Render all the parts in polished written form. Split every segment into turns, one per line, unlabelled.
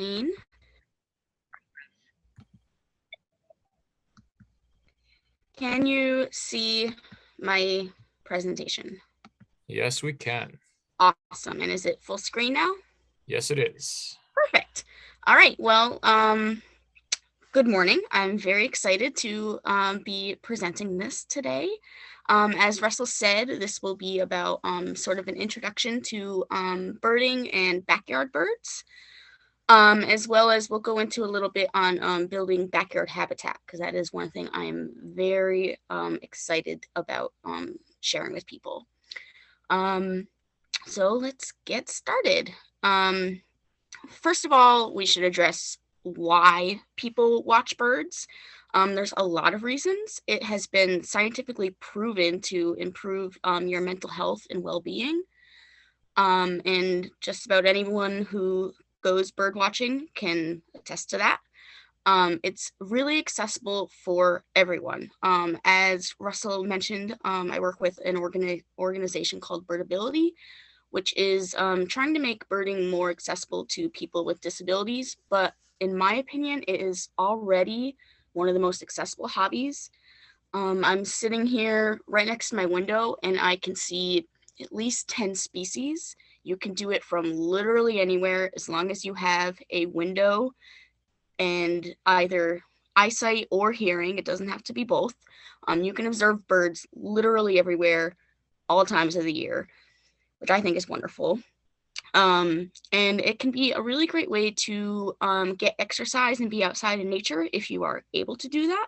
screen. Can you see my presentation?
Yes, we can.
Awesome. And is it full screen now?
Yes, it is.
Perfect. All right. Well, good morning. I'm very excited to be presenting this today. As Russell said, this will be about sort of an introduction to birding and backyard birds, as well as we'll go into a little bit on building backyard habitat, because that is one thing I am very excited about sharing with people. So let's get started. First of all, we should address why people watch birds. There's a lot of reasons. It has been scientifically proven to improve your mental health and well-being. And just about anyone who goes bird watching can attest to that. It's really accessible for everyone. As Russell mentioned, I work with an organization called Birdability, which is trying to make birding more accessible to people with disabilities. But in my opinion, it is already one of the most accessible hobbies. I'm sitting here right next to my window and I can see at least 10 species. You can do it from literally anywhere as long as you have a window and either eyesight or hearing. It doesn't have to be both. You can observe birds literally everywhere, all times of the year, which I think is wonderful. And it can be a really great way to get exercise and be outside in nature if you are able to do that.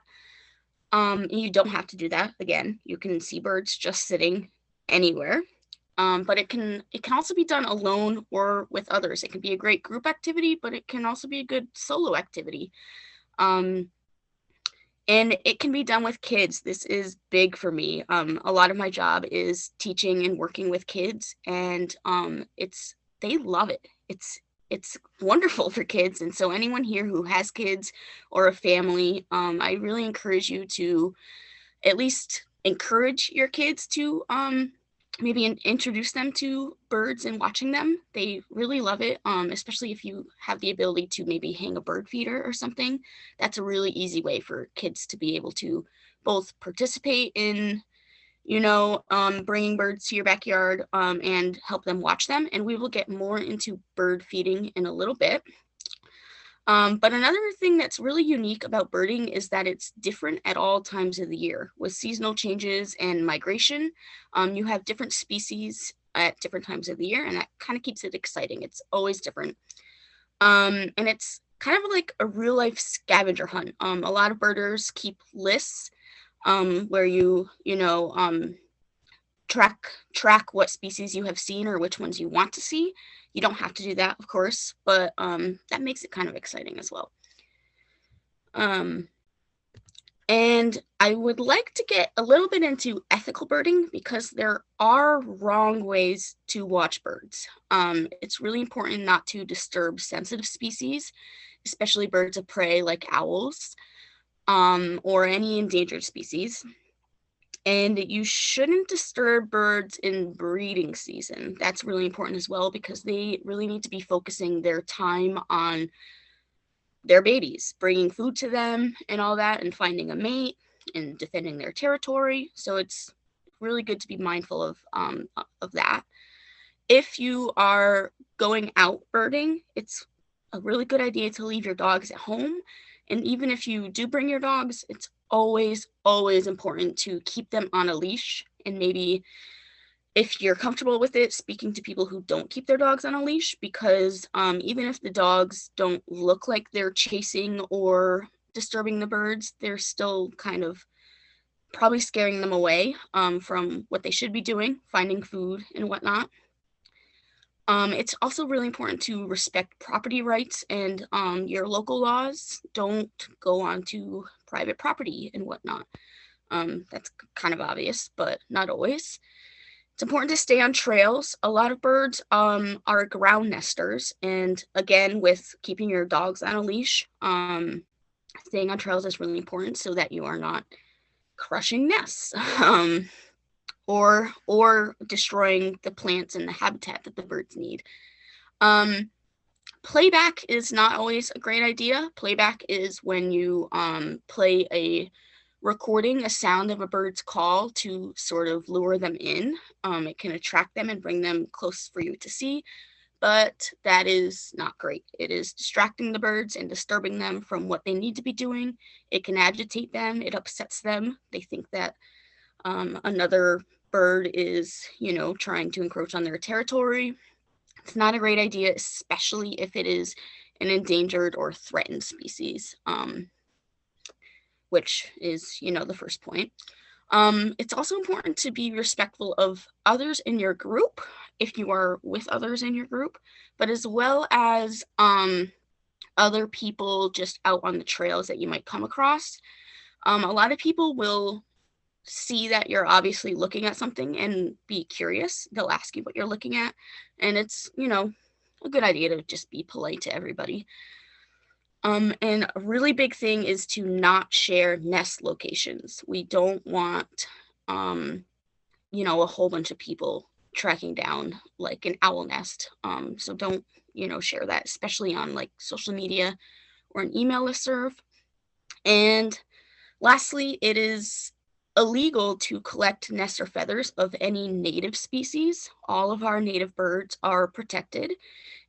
You don't have to do that. Again, you can see birds just sitting anywhere. But it can also be done alone or with others. It can be a great group activity, but it can also be a good solo activity. And it can be done with kids. This is big for me. A lot of my job is teaching and working with kids, and they love it. It's wonderful for kids. And so anyone here who has kids or a family, I really encourage you to at least encourage your kids to maybe introduce them to birds and watching them. They really love it, especially if you have the ability to maybe hang a bird feeder or something. That's a really easy way for kids to be able to both participate in, bringing birds to your backyard and help them watch them. And we will get more into bird feeding in a little bit. But another thing that's really unique about birding is that it's different at all times of the year. With seasonal changes and migration, you have different species at different times of the year, and that kind of keeps it exciting. It's always different. And it's kind of like a real life scavenger hunt. A lot of birders keep lists where you track what species you have seen or which ones you want to see. You don't have to do that, of course, but that makes it kind of exciting as well. And I would like to get a little bit into ethical birding because there are wrong ways to watch birds. It's really important not to disturb sensitive species, especially birds of prey like owls, or any endangered species. And you shouldn't disturb birds in breeding season. That's really important as well because they really need to be focusing their time on their babies, bringing food to them and all that, and finding a mate and defending their territory. So it's really good to be mindful of that. If you are going out birding, it's a really good idea to leave your dogs at home. And even if you do bring your dogs, it's always important to keep them on a leash. And maybe if you're comfortable with it, speaking to people who don't keep their dogs on a leash, because even if the dogs don't look like they're chasing or disturbing the birds, they're still kind of probably scaring them away from what they should be doing, finding food and whatnot. It's also really important to respect property rights and your local laws. Don't go onto private property and whatnot. That's kind of obvious, but not always. It's important to stay on trails. A lot of birds are ground nesters, and again, with keeping your dogs on a leash, staying on trails is really important so that you are not crushing nests. Or destroying the plants and the habitat that the birds need. Playback is not always a great idea. Playback is when you play a recording, a sound of a bird's call to sort of lure them in. It can attract them and bring them close for you to see, but that is not great. It is distracting the birds and disturbing them from what they need to be doing. It can agitate them. It upsets them. They think that another bird is, trying to encroach on their territory. It's not a great idea, especially if it is an endangered or threatened species, which is, the first point. It's also important to be respectful of others in your group if you are with others in your group, but as well as other people just out on the trails that you might come across. A lot of people will see that you're obviously looking at something and be curious. They'll ask you what you're looking at, and it's, a good idea to just be polite to everybody. And a really big thing is to not share nest locations. We don't want, a whole bunch of people tracking down like an owl nest. So don't, share that, especially on like social media or an email listserv. And lastly, it is illegal to collect nests or feathers of any native species. All of our native birds are protected,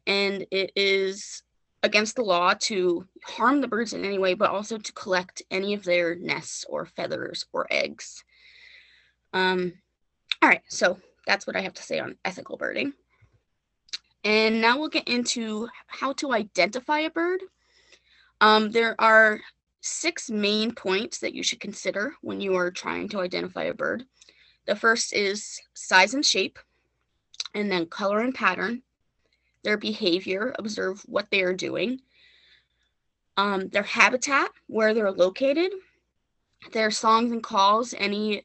and it is against the law to harm the birds in any way, but also to collect any of their nests or feathers or eggs. All right, so that's what I have to say on ethical birding. And now we'll get into how to identify a bird. There are 6 main points that you should consider when you are trying to identify a bird. The first is size and shape, and then color and pattern, their behavior, observe what they are doing, their habitat, where they're located, their songs and calls, any,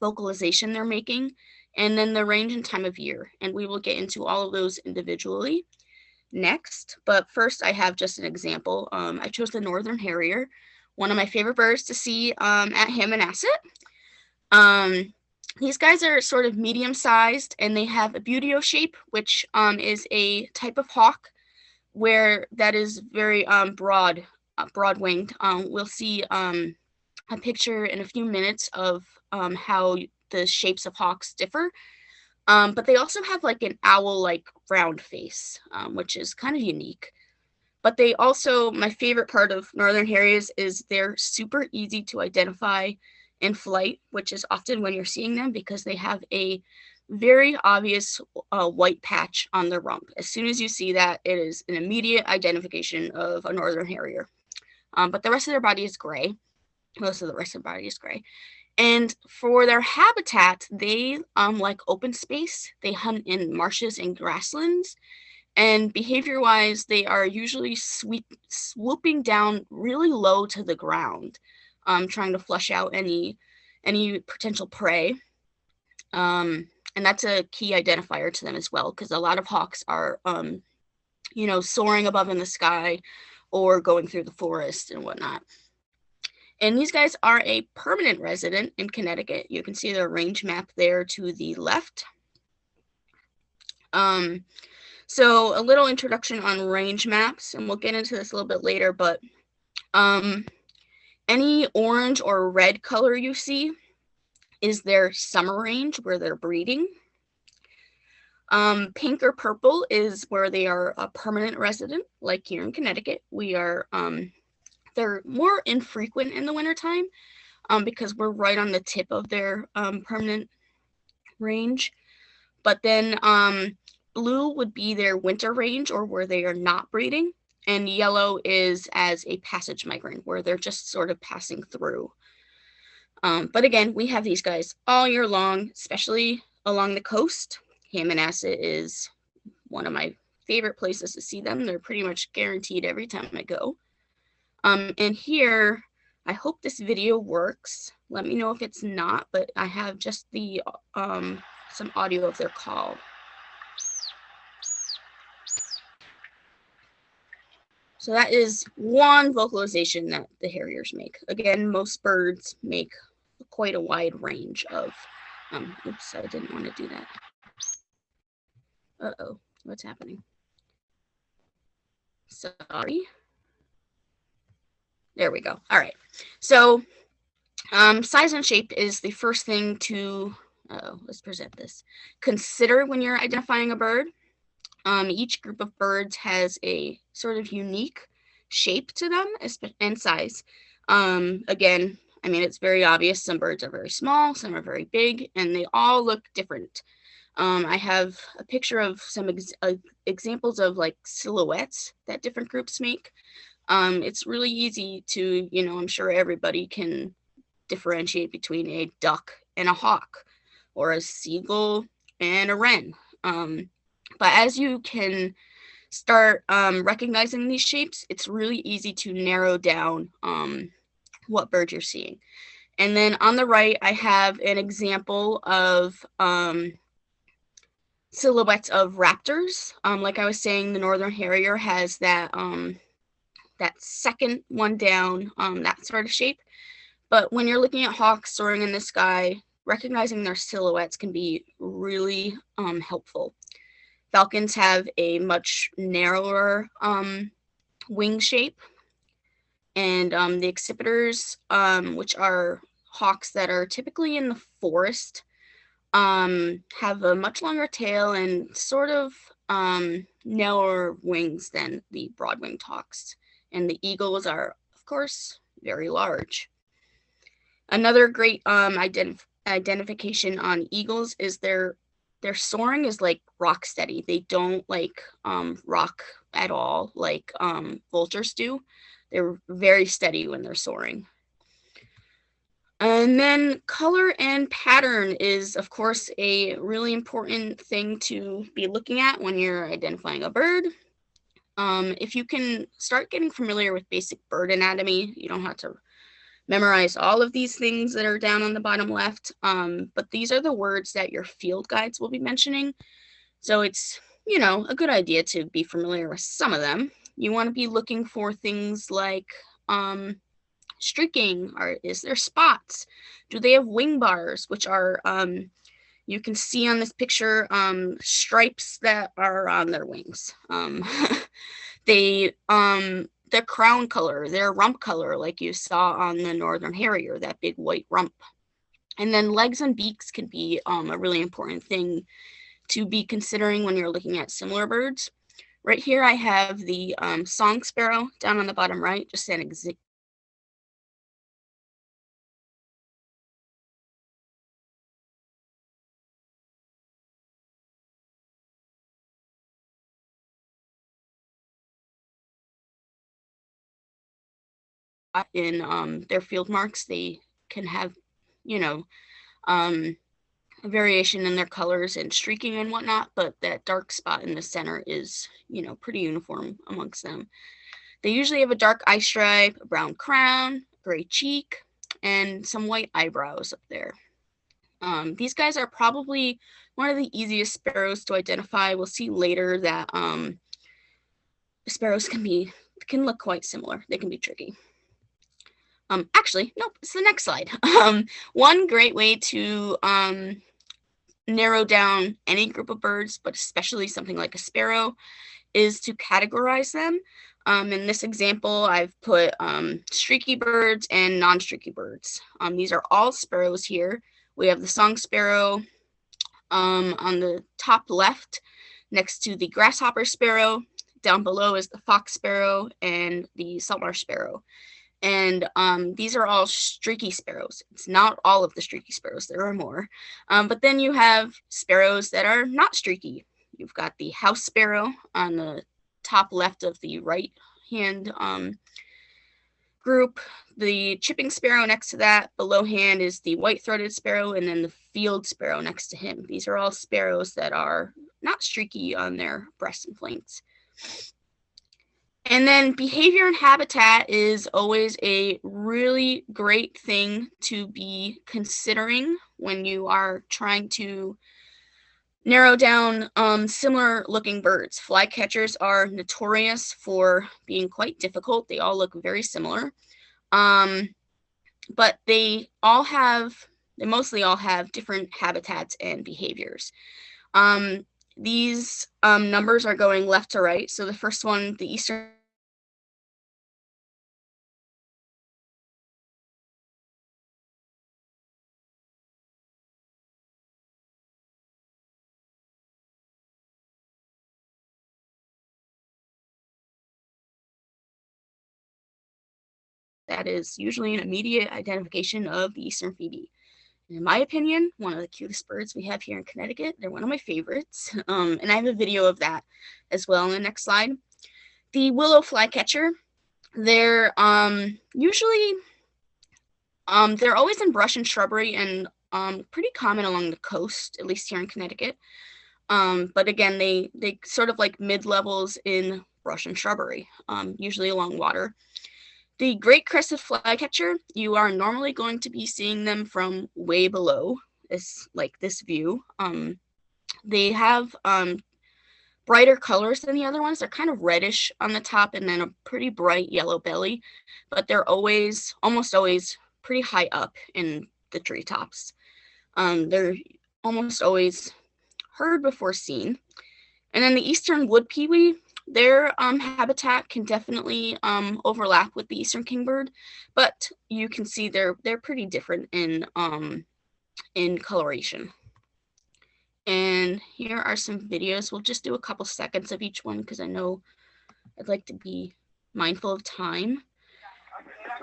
vocalization they're making, and then the range and time of year. And we will get into all of those individually next, but first I have just an example. I chose the northern harrier, one of my favorite birds to see at Hammonasset. These guys are sort of medium-sized, and they have a buteo shape, which is a type of hawk where that is very broad-winged. We'll see a picture in a few minutes of how the shapes of hawks differ. But they also have like an owl-like round face, which is kind of unique. But they also, my favorite part of northern harriers is they're super easy to identify in flight, which is often when you're seeing them because they have a very obvious white patch on their rump. As soon as you see that, it is an immediate identification of a northern harrier. But the rest of their body is gray. Most of the rest of the body is gray. And for their habitat, they like open space. They hunt in marshes and grasslands. And behavior-wise, they are usually swooping down really low to the ground, trying to flush out any potential prey. And that's a key identifier to them as well, because a lot of hawks are, soaring above in the sky or going through the forest and whatnot. And these guys are a permanent resident in Connecticut. You can see their range map there to the left. So a little introduction on range maps, and we'll get into this a little bit later, but any orange or red color you see is their summer range where they're breeding. Pink or purple is where they are a permanent resident, like here in Connecticut. They're more infrequent in the wintertime because we're right on the tip of their permanent range. But then blue would be their winter range, or where they are not breeding. And yellow is as a passage migrant, where they're just sort of passing through. But again, we have these guys all year long, especially along the coast. Hammonasset is one of my favorite places to see them. They're pretty much guaranteed every time I go. And here, I hope this video works. Let me know if it's not, but I have just the some audio of their call. So that is one vocalization that the harriers make. Again, most birds make quite a wide range of, oops, I didn't want to do that. Uh-oh, what's happening? Sorry. There we go. All right. So size and shape is the first thing to, let's present this, consider when you're identifying a bird. Each group of birds has a sort of unique shape to them and size. Again, I mean, it's very obvious. Some birds are very small, some are very big, and they all look different. I have a picture of some examples of like silhouettes that different groups make. It's really easy to, I'm sure everybody can differentiate between a duck and a hawk, or a seagull and a wren. But as you can start recognizing these shapes, it's really easy to narrow down what bird you're seeing. And then on the right, I have an example of silhouettes of raptors. Like I was saying, the northern harrier has that second one down, that sort of shape. But when you're looking at hawks soaring in the sky, recognizing their silhouettes can be really helpful. Falcons have a much narrower wing shape, and the accipiters, which are hawks that are typically in the forest, have a much longer tail and sort of narrower wings than the broad-winged hawks. And the eagles are, of course, very large. Another great identification on eagles is their soaring is like rock steady. They don't like rock at all like vultures do. They're very steady when they're soaring. And then color and pattern is, of course, a really important thing to be looking at when you're identifying a bird. If you can start getting familiar with basic bird anatomy, you don't have to memorize all of these things that are down on the bottom left, but these are the words that your field guides will be mentioning. So it's, a good idea to be familiar with some of them. You want to be looking for things like streaking, or is there spots? Do they have wing bars, which are, you can see on this picture, stripes that are on their wings. Their crown color, their rump color, like you saw on the northern harrier, that big white rump. And then legs and beaks can be a really important thing to be considering when you're looking at similar birds. Right here I have the song sparrow down on the bottom right, just an example. In their field marks, they can have, a variation in their colors and streaking and whatnot, but that dark spot in the center is, pretty uniform amongst them. They usually have a dark eye stripe, a brown crown, gray cheek, and some white eyebrows up there. These guys are probably one of the easiest sparrows to identify. We'll see later that sparrows can look quite similar. They can be tricky. Actually, nope, it's the next slide. One great way to narrow down any group of birds, but especially something like a sparrow, is to categorize them. In this example, I've put streaky birds and non-streaky birds. These are all sparrows here. We have the song sparrow on the top left next to the grasshopper sparrow. Down below is the fox sparrow and the saltmarsh sparrow. And these are all streaky sparrows. It's not all of the streaky sparrows. There are more. But then you have sparrows that are not streaky. You've got the house sparrow on the top left of the right-hand group. The chipping sparrow next to that. Below hand is the white-throated sparrow, and then the field sparrow next to him. These are all sparrows that are not streaky on their breasts and flanks. And then behavior and habitat is always a really great thing to be considering when you are trying to narrow down similar looking birds. Flycatchers are notorious for being quite difficult. They all look very similar. But they mostly all have different habitats and behaviors. These numbers are going left to right. So the first one, the eastern that is usually an immediate identification of the eastern phoebe. In my opinion, one of the cutest birds we have here in Connecticut. They're one of my favorites, and I have a video of that as well in the next slide. The willow flycatcher, they're usually they're always in brush and shrubbery and pretty common along the coast, at least here in Connecticut. But again, they sort of like mid-levels in brush and shrubbery, usually along water. The great crested flycatcher, you are normally going to be seeing them from way below this view. They have brighter colors than the other ones. They're kind of reddish on the top and then a pretty bright yellow belly, but they're almost always pretty high up in the treetops. They're almost always heard before seen. And then the eastern wood pewee, their habitat can definitely overlap with the eastern kingbird, but you can see they're pretty different in coloration. And here are some videos. We'll just do a couple seconds of each one because I know I'd like to be mindful of time.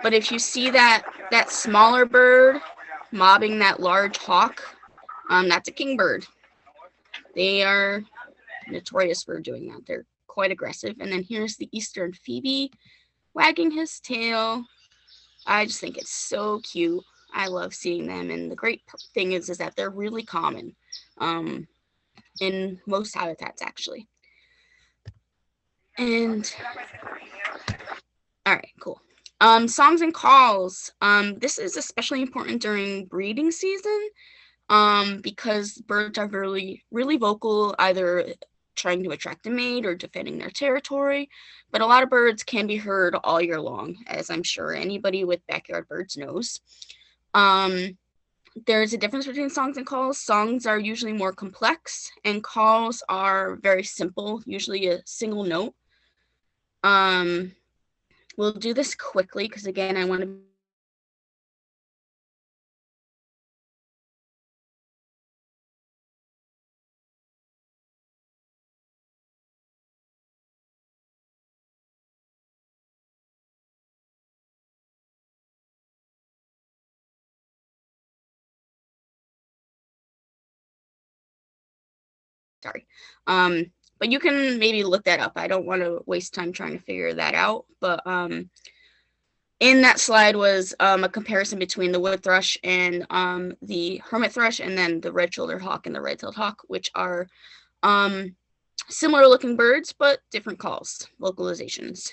But if you see that smaller bird mobbing that large hawk, that's a kingbird. They are notorious for doing that. They're quite aggressive. And then here's the eastern phoebe wagging his tail. I just think it's so cute. I love seeing them. And the great thing is that they're really common in most habitats, actually. And all right, cool. Songs and calls. This is especially important during breeding season because birds are really, really vocal, either trying to attract a mate or defending their territory. But a lot of birds can be heard all year long, as I'm sure anybody with backyard birds knows. There's a difference between songs and calls. Songs are usually more complex, and calls are very simple, usually a single note. We'll do this quickly because, again, I want to sorry. But you can maybe look that up. I don't want to waste time trying to figure that out. But in that slide was a comparison between the wood thrush and the hermit thrush, and then the red-shouldered hawk and the red-tailed hawk, which are similar looking birds, but different calls, vocalizations.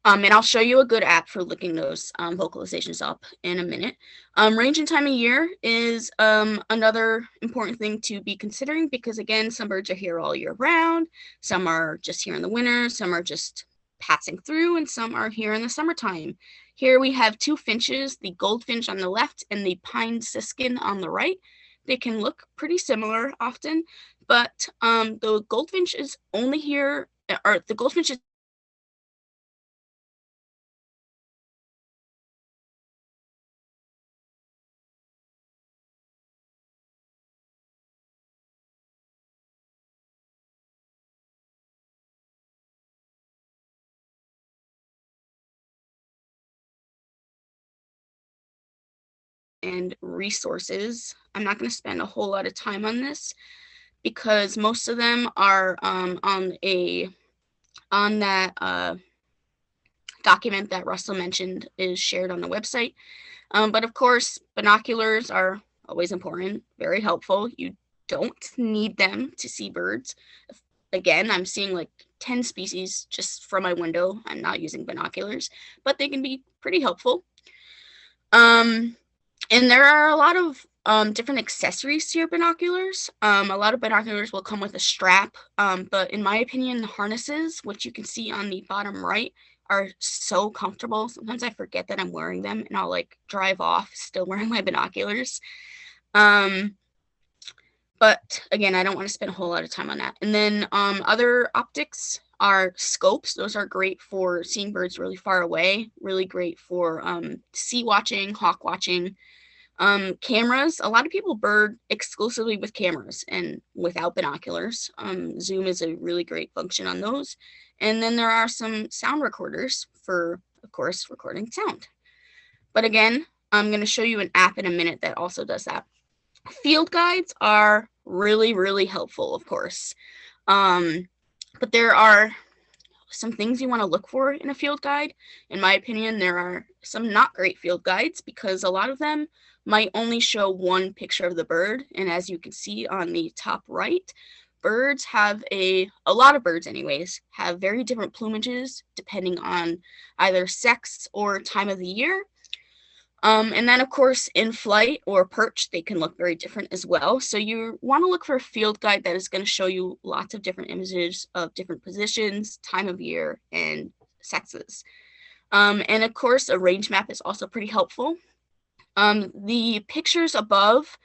And I'll show you a good app for looking those vocalizations up in a minute. Range and time of year is another important thing to be considering because, again, some birds are here all year round. Some are just here in the winter. Some are just passing through, and some are here in the summertime. Here we have two finches, the goldfinch on the left and the pine siskin on the right. They can look pretty similar often, but the goldfinch is only here, or the goldfinch is and resources. I'm not going to spend a whole lot of time on this because most of them are on that document that Russell mentioned is shared on the website. But of course, binoculars are always important, very helpful. You don't need them to see birds. Again, I'm seeing like 10 species just from my window. I'm not using binoculars, but they can be pretty helpful. And there are a lot of different accessories to your binoculars. A lot of binoculars will come with a strap, but in my opinion, the harnesses, which you can see on the bottom right, are so comfortable. Sometimes I forget that I'm wearing them and I'll like drive off still wearing my binoculars. But again, I don't want to spend a whole lot of time on that. And then other optics are scopes. Those are great for seeing birds really far away, really great for sea watching, hawk watching. Cameras, a lot of people bird exclusively with cameras and without binoculars. Zoom is a really great function on those. And then there are some sound recorders for of course, recording sound. But again, I'm going to show you an app in a minute that also does that. Field guides are really, really helpful, of course. But there are some things you want to look for in a field guide. In my opinion, there are some not great field guides because a lot of them might only show one picture of the bird. And as you can see on the top right, birds have a lot of birds anyways, have very different plumages depending on either sex or time of the year. And then, of course, in flight or perch, they can look very different as well. So you want to look for a field guide that is going to show you lots of different images of different positions, time of year, and sexes. And, of course, a range map is also pretty helpful. The pictures above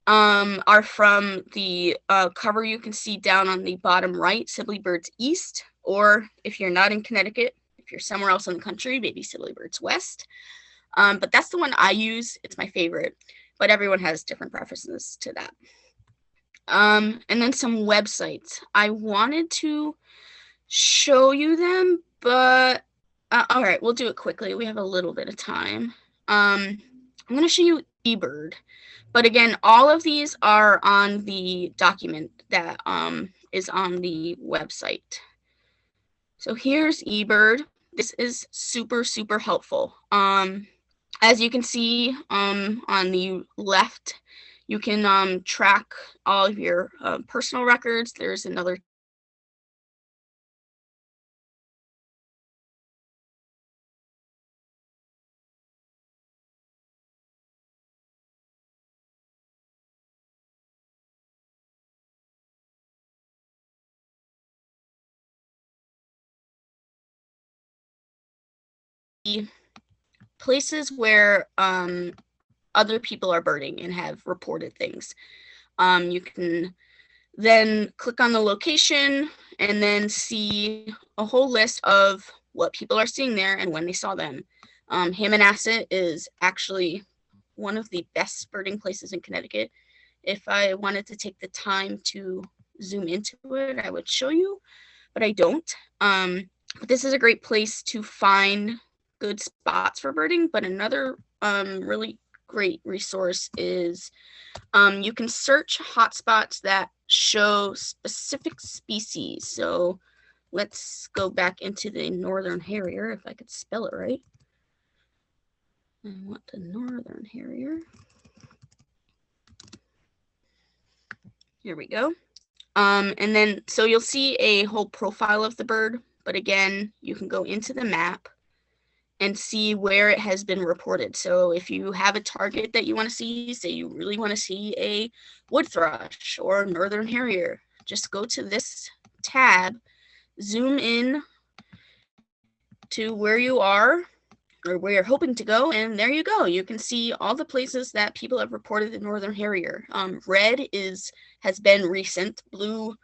are from the cover you can see down on the bottom right, Sibley Bird's East, or if you're not in Connecticut, if you're somewhere else in the country, maybe Sibley Bird's West. But that's the one I use. It's my favorite, but everyone has different preferences to that. And then some websites. I wanted to show you them, but all right, we'll do it quickly. We have a little bit of time. I'm going to show you eBird, but again, all of these are on the document that is on the website. So here's eBird. This is super, super helpful. As you can see on the left, you can track all of your personal records. There's another places where other people are birding and have reported things. You can then click on the location and then see a whole list of what people are seeing there and when they saw them. Hammonasset is actually one of the best birding places in Connecticut. If I wanted to take the time to zoom into it, I would show you, but I don't. But this is a great place to find good spots for birding. But another really great resource is you can search hotspots that show specific species. So let's go back into the northern harrier, if I could spell it right. I want the northern harrier. Here we go. And then, so you'll see a whole profile of the bird, but again, you can go into the map and see where it has been reported. So if you have a target that you want to see, say you really want to see a wood thrush or northern harrier, just go to this tab, zoom in to where you are or where you're hoping to go, and there you go. You can see all the places that people have reported the northern harrier. Red has been recent. Blue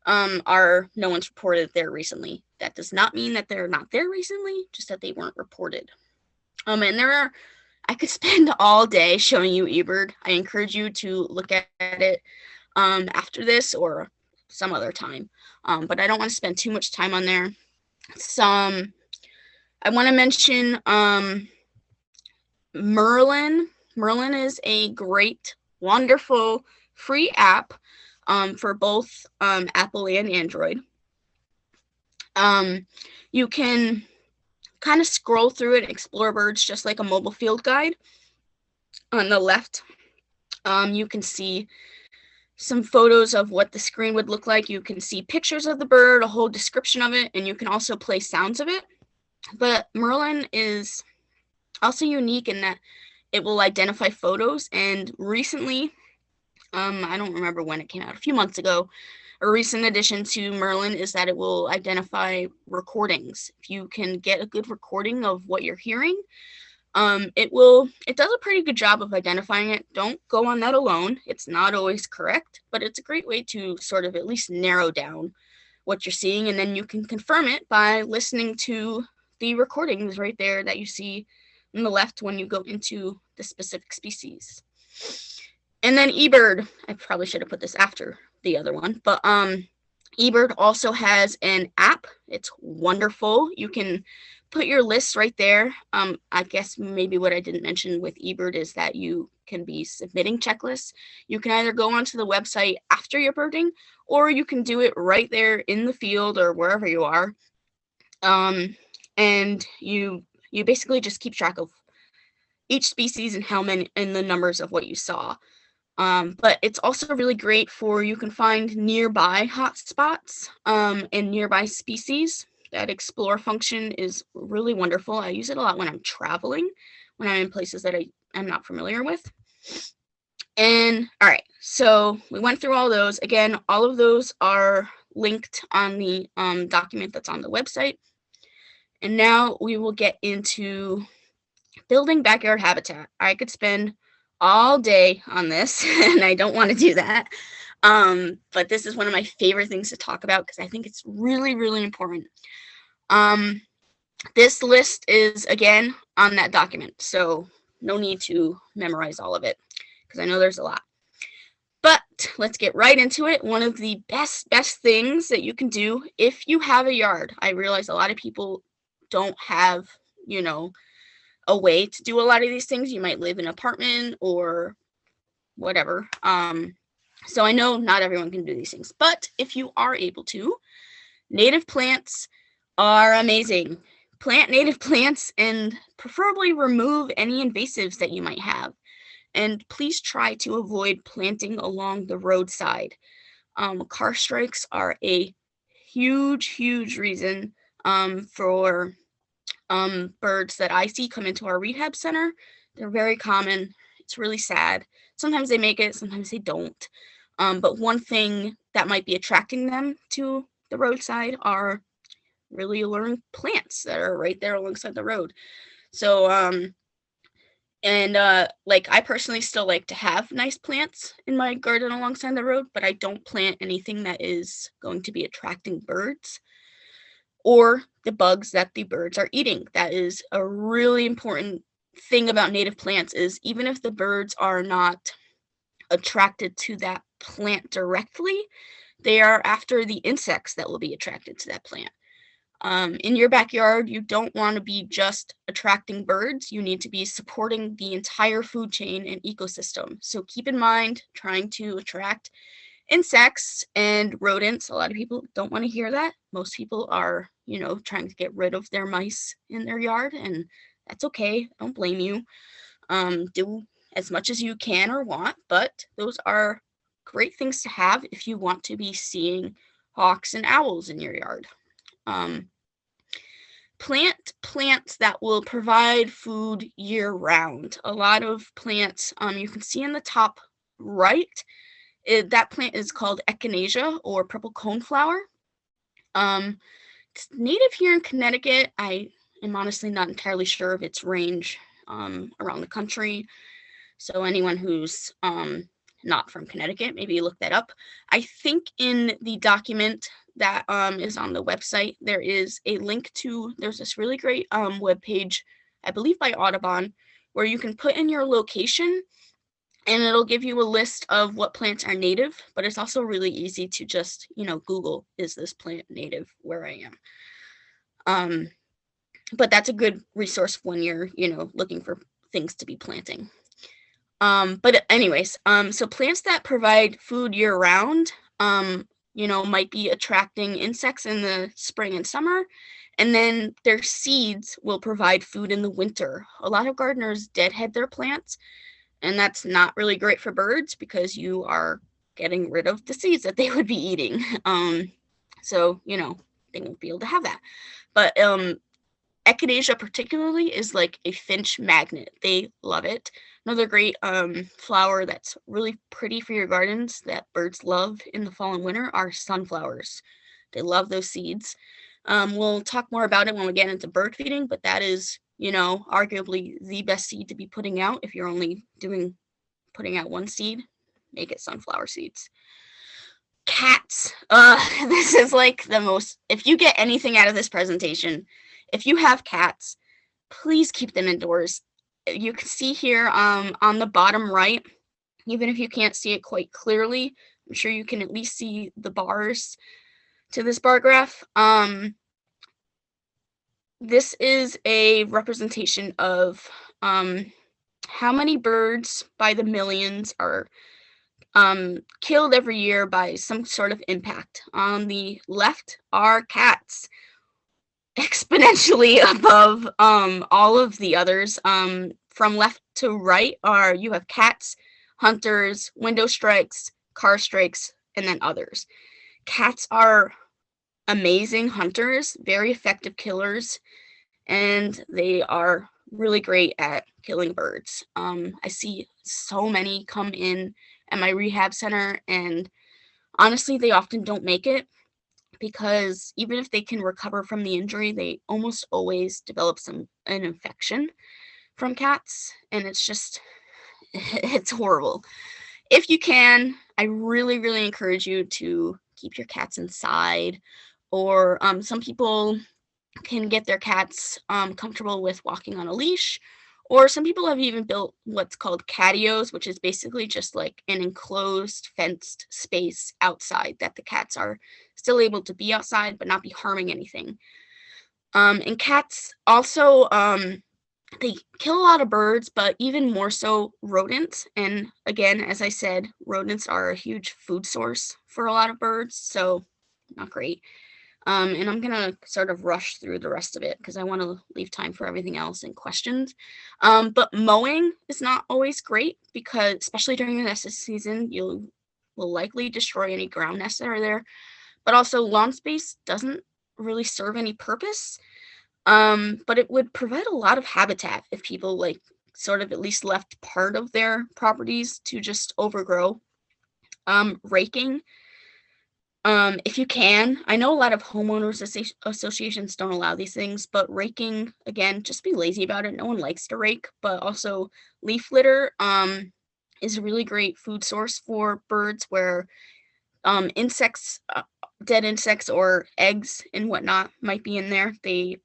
no one's reported there recently. That does not mean that they're not there recently, just that they weren't reported. And I could spend all day showing you eBird. I encourage you to look at it after this or some other time. But I don't want to spend too much time on there. I want to mention Merlin. Merlin is a great, wonderful, free app for both Apple and Android. You can kind of scroll through it, explore birds just like a mobile field guide. On the left, you can see some photos of what the screen would look like. You can see pictures of the bird, a whole description of it, and you can also play sounds of it. But Merlin is also unique in that it will identify photos, and recently, I don't remember when it came out, a few months ago, a recent addition to Merlin is that it will identify recordings. If you can get a good recording of what you're hearing, it does a pretty good job of identifying it. Don't go on that alone. It's not always correct, but it's a great way to sort of at least narrow down what you're seeing, and then you can confirm it by listening to the recordings right there that you see on the left when you go into the specific species. And then eBird, I probably should have put this after the other one, but eBird also has an app. It's wonderful. You can put your list right there. I guess maybe what I didn't mention with eBird is that you can be submitting checklists. You can either go onto the website after you're birding, or you can do it right there in the field or wherever you are. And you basically just keep track of each species and how many and the numbers of what you saw. But it's also really great for you can find nearby hotspots and nearby species. That explore function is really wonderful. I use it a lot when I'm traveling, when I'm in places that I'm not familiar with. And all right, so we went through all those. Again, all of those are linked on the document that's on the website. And now we will get into building backyard habitat. I could spend all day on this, and I don't want to do that. But this is one of my favorite things to talk about because I think it's really, really important. This list is, again, on that document, so no need to memorize all of it because I know there's a lot. But let's get right into it. One of the best things that you can do if you have a yard. I realize a lot of people don't have, a way to do a lot of these things. You might live in an apartment or whatever. So I know not everyone can do these things, but if you are able to, native plants are amazing. Plant native plants and preferably remove any invasives that you might have. And please try to avoid planting along the roadside. Car strikes are a huge reason for birds that I see come into our rehab center. They're very common. It's really sad. Sometimes they make it, sometimes they don't. But one thing that might be attracting them to the roadside are really alluring plants that are right there alongside the road. So, like I personally still like to have nice plants in my garden alongside the road, but I don't plant anything that is going to be attracting birds or the bugs that the birds are eating. That is a really important thing about native plants is even if the birds are not attracted to that plant directly, they are after the insects that will be attracted to that plant. In your backyard, you don't want to be just attracting birds. You need to be supporting the entire food chain and ecosystem. So keep in mind trying to attract insects and rodents. A lot of people don't want to hear that. Most people are, trying to get rid of their mice in their yard, and that's okay. I don't blame you. Do as much as you can or want, but those are great things to have if you want to be seeing hawks and owls in your yard. Plant plants that will provide food year-round. A lot of plants, you can see in the top right, that plant is called echinacea or purple coneflower. It's native here in Connecticut. I am honestly not entirely sure of its range around the country. So anyone who's not from Connecticut, maybe look that up. I think in the document that is on the website, there is a link to, there's this really great webpage, I believe by Audubon, where you can put in your location and it'll give you a list of what plants are native, but it's also really easy to just, Google, is this plant native where I am? But that's a good resource when you're, looking for things to be planting. But anyways, so plants that provide food year round, might be attracting insects in the spring and summer, and then their seeds will provide food in the winter. A lot of gardeners deadhead their plants, and that's not really great for birds because you are getting rid of the seeds that they would be eating. So, they won't be able to have that. But echinacea particularly is like a finch magnet. They love it. Another great flower that's really pretty for your gardens that birds love in the fall and winter are sunflowers. They love those seeds. We'll talk more about it when we get into bird feeding, but that is, arguably the best seed to be putting out. If you're only putting out one seed, make it sunflower seeds. Cats. This is like the most, if you get anything out of this presentation, if you have cats, please keep them indoors. You can see here on the bottom right, even if you can't see it quite clearly, I'm sure you can at least see the bars to this bar graph. this is a representation of how many birds by the millions are killed every year by some sort of impact. On the left are cats, exponentially above all of the others. From left to right you have cats, hunters, window strikes, car strikes, and then others. Cats are amazing hunters, very effective killers, and they are really great at killing birds. I see so many come in at my rehab center, and honestly, they often don't make it because even if they can recover from the injury, they almost always develop an infection from cats, and it's horrible. If you can, I really, really encourage you to keep your cats inside, or some people can get their cats comfortable with walking on a leash, or some people have even built what's called catios, which is basically just like an enclosed, fenced space outside that the cats are still able to be outside but not be harming anything. And cats also, they kill a lot of birds, but even more so rodents. And again, as I said, rodents are a huge food source for a lot of birds, so not great. And I'm going to sort of rush through the rest of it because I want to leave time for everything else and questions. But mowing is not always great because, especially during the nesting season, you will likely destroy any ground nests that are there. But also, lawn space doesn't really serve any purpose. But it would provide a lot of habitat if people sort of at least left part of their properties to just overgrow. Raking, if you can. I know a lot of homeowners associations don't allow these things, but raking, again, just be lazy about it. No one likes to rake, but also leaf litter is a really great food source for birds where insects, dead insects or eggs and whatnot might be in there.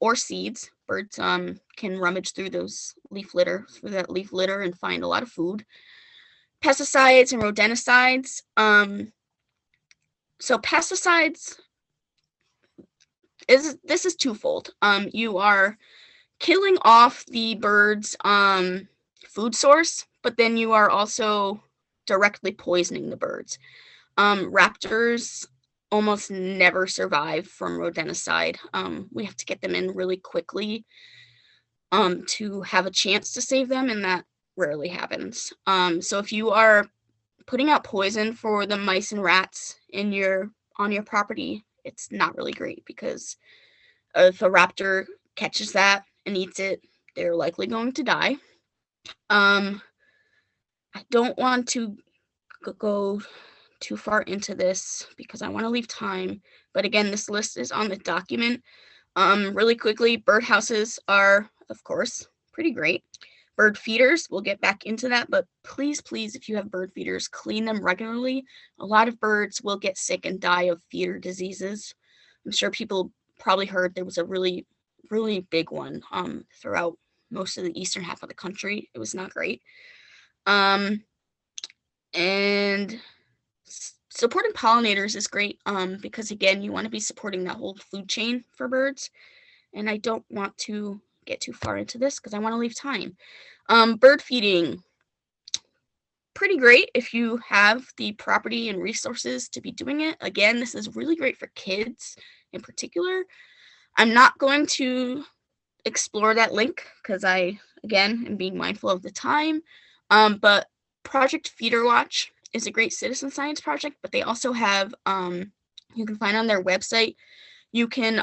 Or seeds. Birds can rummage through that leaf litter and find a lot of food. Pesticides and rodenticides. So pesticides this is twofold. You are killing off the bird's food source, but then you are also directly poisoning the birds. Raptors almost never survive from rodenticide. We have to get them in really quickly to have a chance to save them, and that rarely happens. So if you are putting out poison for the mice and rats on your property, it's not really great because if a raptor catches that and eats it, they're likely going to die. I don't want to go too far into this because I want to leave time. But again, this list is on the document. Really quickly, birdhouses are, of course, pretty great. Bird feeders, we'll get back into that, but please, if you have bird feeders, clean them regularly. A lot of birds will get sick and die of feeder diseases. I'm sure people probably heard there was a really, really big one throughout most of the eastern half of the country. It was not great. And supporting pollinators is great because, again, you want to be supporting that whole food chain for birds. And I don't want to get too far into this because I want to leave time. Bird feeding, pretty great if you have the property and resources to be doing it. Again, this is really great for kids in particular. I'm not going to explore that link because I, again, am being mindful of the time. But Project Feeder Watch is a great citizen science project, but they also have, you can find on their website, you can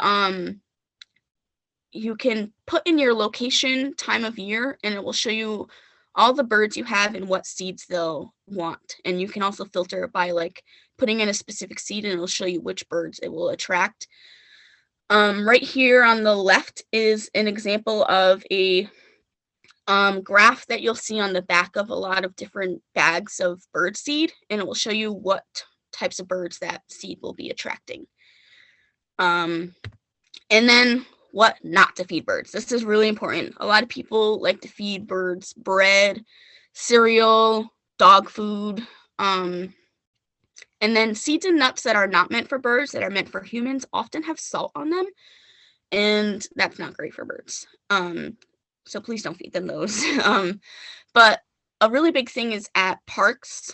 put in your location, time of year, and it will show you all the birds you have and what seeds they'll want. And you can also filter it by putting in a specific seed, and it'll show you which birds it will attract. Right here on the left is an example of a graph that you'll see on the back of a lot of different bags of bird seed, and it will show you what types of birds that seed will be attracting. And then what not to feed birds. This is really important. A lot of people like to feed birds bread, cereal, dog food, and then seeds and nuts that are not meant for birds, that are meant for humans, often have salt on them. and that's not great for birds. So please don't feed them those. But a really big thing is at parks,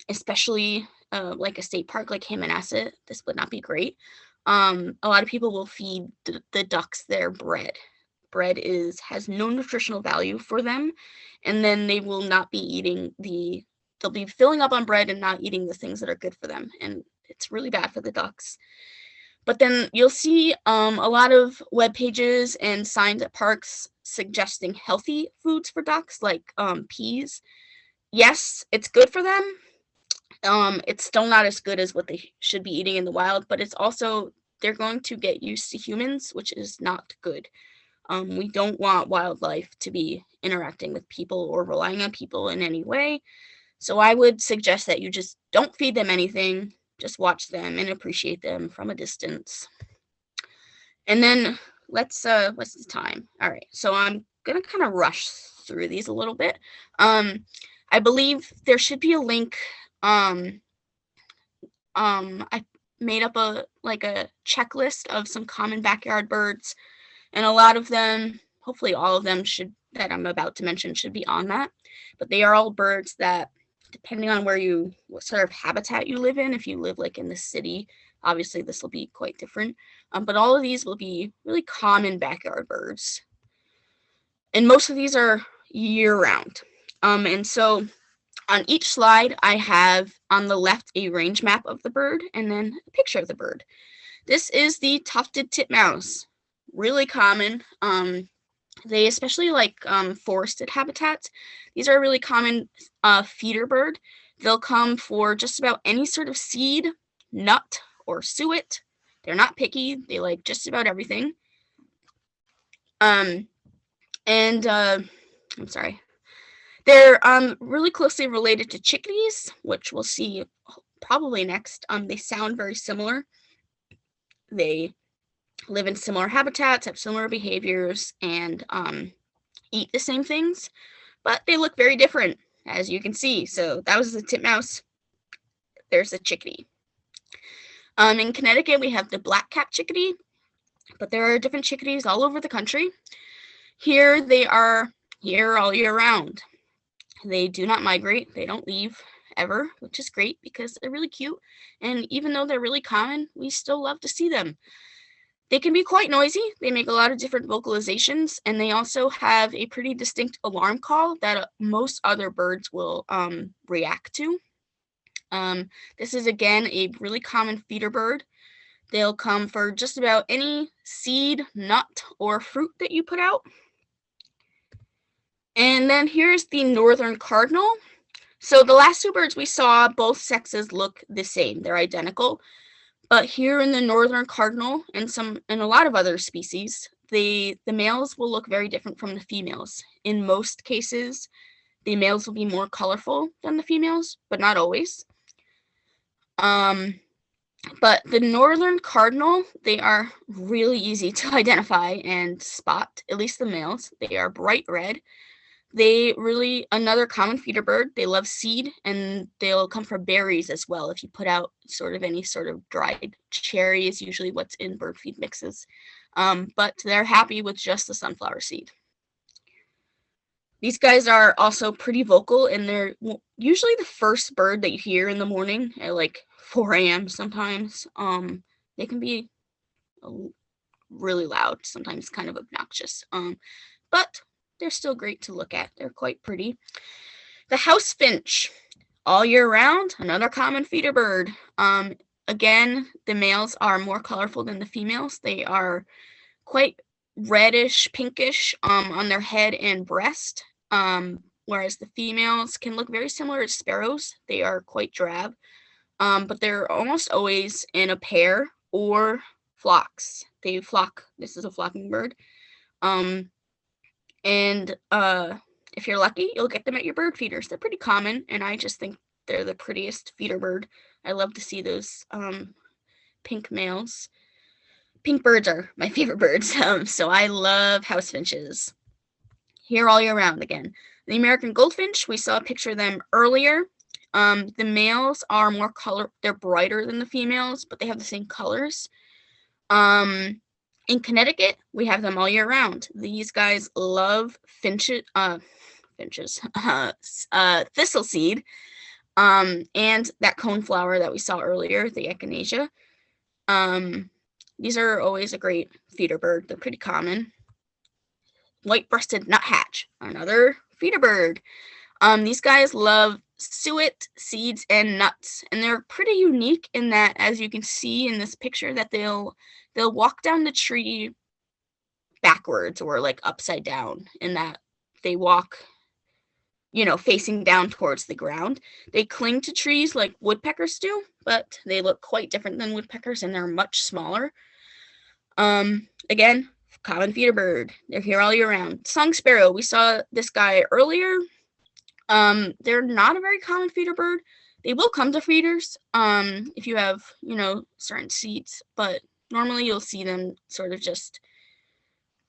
especially like a state park like Hammonasset. This would not be great. A lot of people will feed the ducks their bread. Bread has no nutritional value for them, and then they will not be eating they'll be filling up on bread and not eating the things that are good for them, and it's really bad for the ducks. But then you'll see a lot of web pages and signs at parks suggesting healthy foods for ducks, like peas. Yes, it's good for them. It's still not as good as what they should be eating in the wild, but it's also, they're going to get used to humans, which is not good. We don't want wildlife to be interacting with people or relying on people in any way. So I would suggest that you just don't feed them anything. Just watch them and appreciate them from a distance. And then what's the time? All right, so I'm gonna kind of rush through these a little bit. I believe there should be a link. I made up a checklist of some common backyard birds, and a lot of them, hopefully all of them that I'm about to mention should be on that. But they are all birds that, depending on what sort of habitat you live in, if you live like in the city, obviously this will be quite different. But all of these will be really common backyard birds. And most of these are year-round. And so on each slide, I have on the left a range map of the bird and then a picture of the bird. This is the Tufted Titmouse. Really common. They especially like forested habitats. These are a really common feeder bird. They'll come for just about any sort of seed, nut, or suet. They're not picky. They like just about everything. I'm sorry. They're really closely related to chickadees, which we'll see probably next. They sound very similar. They live in similar habitats, have similar behaviors, and eat the same things, but they look very different, as you can see. So that was the titmouse. There's a chickadee. In Connecticut, we have the black-capped chickadee, but there are different chickadees all over the country. Here, they are here all year round. They do not migrate. They don't leave ever, which is great because they're really cute. And even though they're really common, we still love to see them. They can be quite noisy. They make a lot of different vocalizations, and they also have a pretty distinct alarm call that most other birds will react to. This is, again, a really common feeder bird. They'll come for just about any seed, nut, or fruit that you put out. And then here's the northern cardinal. So the last two birds we saw, both sexes look the same. They're identical. But here in the northern cardinal and a lot of other species, the males will look very different from the females. In most cases, the males will be more colorful than the females, but not always. But the northern cardinal, they are really easy to identify and spot, at least the males. They are bright red. Another common feeder bird, they love seed, and they'll come for berries as well. If you put out any sort of dried cherry is usually what's in bird feed mixes. But they're happy with just the sunflower seed. These guys are also pretty vocal, and they're usually the first bird that you hear in the morning at like 4 a.m. sometimes. They can be really loud, sometimes kind of obnoxious. But they're still great to look at. They're quite pretty. The house finch, all year round, another common feeder bird. Again, the males are more colorful than the females. They are quite reddish, pinkish on their head and breast, whereas the females can look very similar to sparrows. They are quite drab, but they're almost always in a pair or flocks. They flock. This is a flocking bird. And if you're lucky, you'll get them at your bird feeders. They're pretty common, and I just think they're the prettiest feeder bird. I love to see those pink males. Pink birds are my favorite birds, so I love house finches. Here all year round again. The American goldfinch, we saw a picture of them earlier. The males are they're brighter than the females, but they have the same colors. In Connecticut, we have them all year round. These guys love finches, thistle seed, and that coneflower that we saw earlier, the echinacea. These are always a great feeder bird. They're pretty common. White-breasted nuthatch, another feeder bird. These guys love suet, seeds, and nuts, and they're pretty unique in that, as you can see in this picture, that they'll walk down the tree backwards or like upside down, in that they walk, facing down towards the ground. They cling to trees like woodpeckers do, but they look quite different than woodpeckers, and they're much smaller. Again, common feeder bird. They're here all year round. Song sparrow. We saw this guy earlier. They're not a very common feeder bird. They will come to feeders if you have, certain seeds, but normally you'll see them sort of just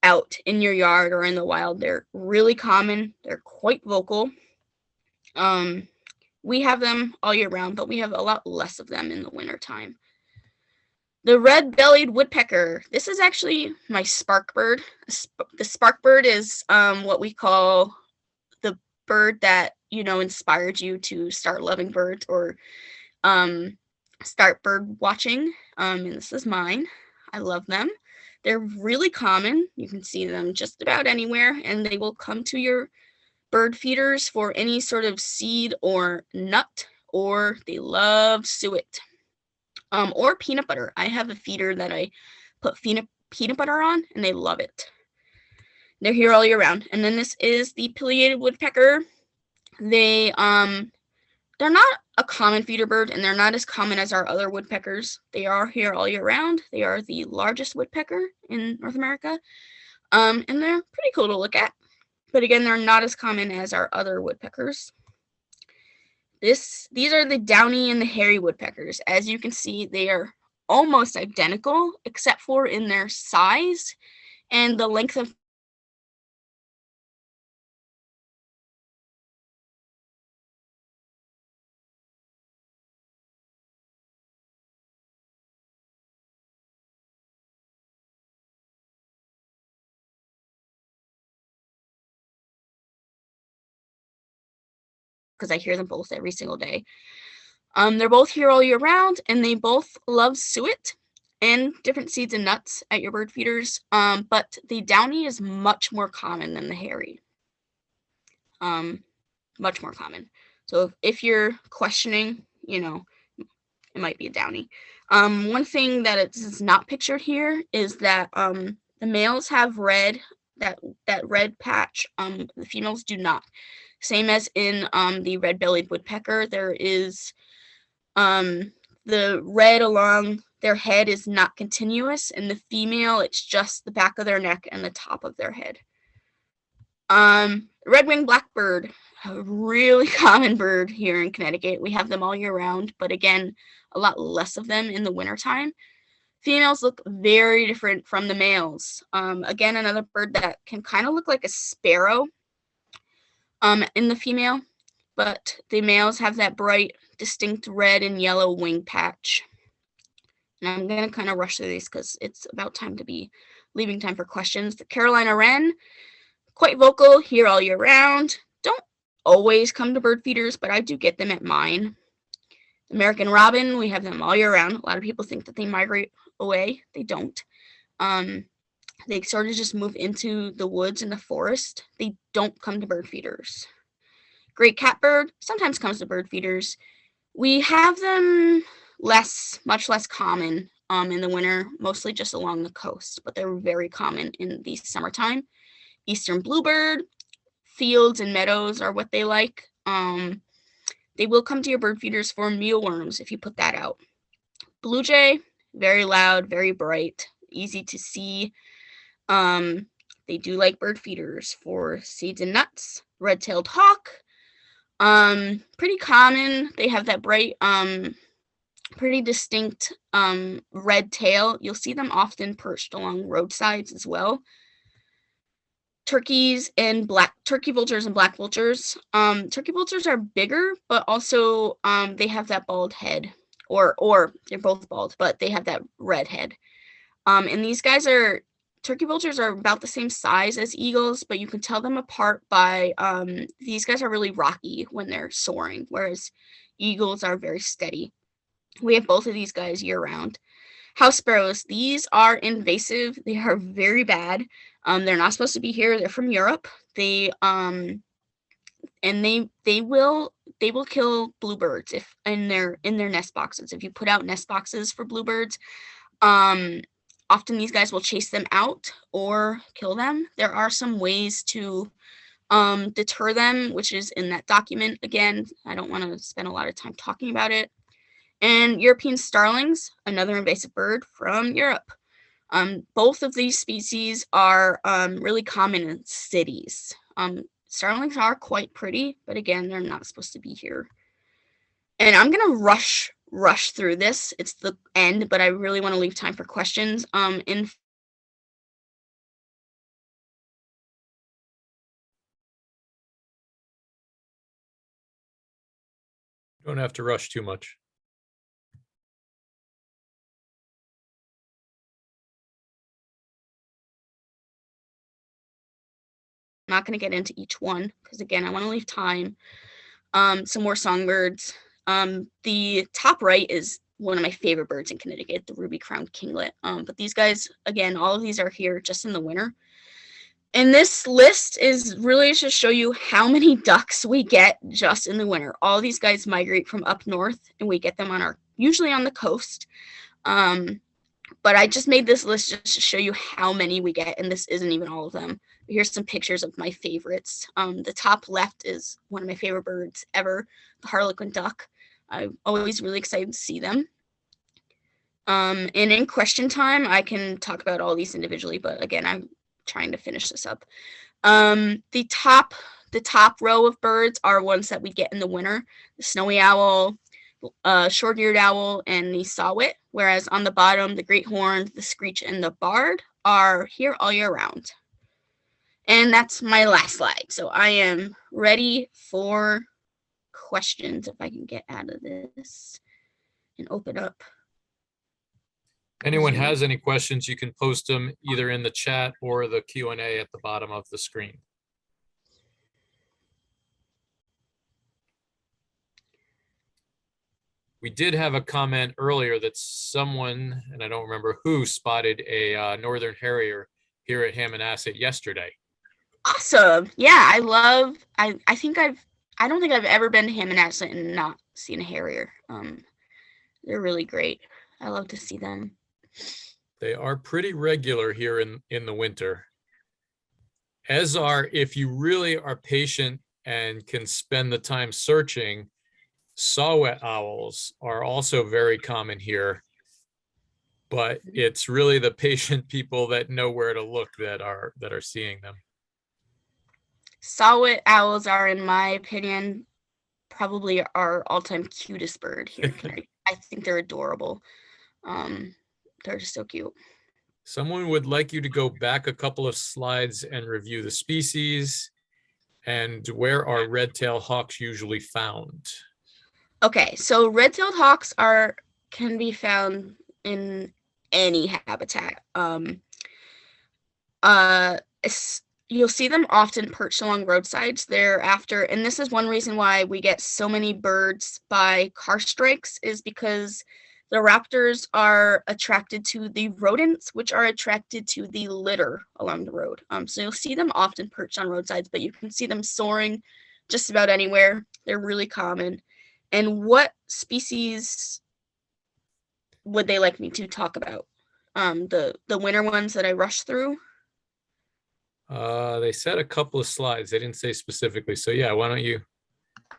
out in your yard or in the wild. They're really common. They're quite vocal. We have them all year round, but we have a lot less of them in the wintertime. The red-bellied woodpecker. This is actually my spark bird. The spark bird is what we call the bird that, inspired you to start loving birds or start bird watching. And this is mine. I love them. They're really common. You can see them just about anywhere, and they will come to your bird feeders for any sort of seed or nut, or they love suet. Or peanut butter. I have a feeder that I put peanut butter on, and they love it. They're here all year round. And then this is the pileated woodpecker. They're not a common feeder bird, and they're not as common as our other woodpeckers. They are here all year round. They are the largest woodpecker in North America, and they're pretty cool to look at. But again, they're not as common as our other woodpeckers. These are the downy and the hairy woodpeckers. As you can see, they are almost identical, except for in their size and the length of because I hear them both every single day. They're both here all year round, and they both love suet and different seeds and nuts at your bird feeders. But the downy is much more common than the hairy. Much more common. So if you're questioning, it might be a downy. One thing that is not pictured here is that the males have red, that red patch. The females do not. Same as in the red-bellied woodpecker, there is the red along their head is not continuous, and the female, it's just the back of their neck and the top of their head. Red-winged blackbird, a really common bird here in Connecticut. We have them all year round, but again, a lot less of them in the wintertime. Females look very different from the males. Again, another bird that can kind of look like a sparrow in the female, but the males have that bright, distinct red and yellow wing patch. And I'm going to kind of rush through these because it's about time to be leaving time for questions. The Carolina wren, quite vocal here all year round. Don't always come to bird feeders, but I do get them at mine. American robin, we have them all year round. A lot of people think that they migrate away. They don't. They sort of just move into the woods and the forest. They don't come to bird feeders. Great catbird sometimes comes to bird feeders. We have them much less common in the winter, mostly just along the coast, but they're very common in the summertime. Eastern bluebird, fields and meadows are what they like. They will come to your bird feeders for mealworms if you put that out. Blue jay, very loud, very bright, easy to see. They do like bird feeders for seeds and nuts. Red-tailed hawk, pretty common. They have that bright, pretty distinct red tail. You'll see them often perched along roadsides as well. Turkeys and turkey vultures and black vultures. Turkey vultures are bigger, but also they have that bald head, or they're both bald, but they have that red head. And these guys are turkey vultures are about the same size as eagles, but you can tell them apart by these guys are really rocky when they're soaring, whereas eagles are very steady. We have both of these guys year round. House sparrows, these are invasive. They are very bad. They're not supposed to be here. They're from Europe. They will kill bluebirds if in their nest boxes. If you put out nest boxes for bluebirds, often these guys will chase them out or kill them. There are some ways to deter them, which is in that document. Again, I don't want to spend a lot of time talking about it. And European starlings, another invasive bird from Europe. Both of these species are really common in cities. Starlings are quite pretty, but again, they're not supposed to be here. And I'm gonna rush through this. It's the end, but I really want to leave time for questions. In
Don't have to rush too much.
I'm not going to get into each one because, again, I want to leave time. Some more songbirds. The top right is one of my favorite birds in Connecticut, the ruby-crowned kinglet. But these guys, again, all of these are here just in the winter. And this list is really to show you how many ducks we get just in the winter. All these guys migrate from up north, and we get them usually on the coast. But I just made this list just to show you how many we get, and this isn't even all of them. Here's some pictures of my favorites. The top left is one of my favorite birds ever, the harlequin duck. I'm always really excited to see them. And in question time, I can talk about all these individually, but again, I'm trying to finish this up. The top row of birds are ones that we get in the winter: the snowy owl, short-eared owl, and the saw-whet, whereas on the bottom, the great horned, the screech, and the barred are here all year round. And that's my last slide. So I am ready for questions if I can get out of this and open up.
Anyone has any questions, you can post them either in the chat or the Q&A at the bottom of the screen. We did have a comment earlier that someone, and I don't remember who, spotted a northern harrier here at Hammonasset yesterday.
Awesome. Yeah, I don't think I've ever been to Hammonasset and not seen a harrier. They're really great. I love to see them.
They are pretty regular here in the winter. As are, if you really are patient and can spend the time searching, saw-whet owls are also very common here, but it's really the patient people that know where to look that are seeing them.
Saw-whet owls are, in my opinion, probably our all-time cutest bird here. I think they're adorable. They're just so cute.
Someone would like you to go back a couple of slides and review the species and where are red-tailed hawks usually found.
Okay, so red-tailed hawks can be found in any habitat. You'll see them often perched along roadsides. And this is one reason why we get so many birds by car strikes, is because the raptors are attracted to the rodents, which are attracted to the litter along the road. So you'll see them often perched on roadsides, but you can see them soaring just about anywhere. They're really common. And what species would they like me to talk about? The winter ones that I rushed through?
They said a couple of slides. They didn't say specifically. So yeah, why don't you?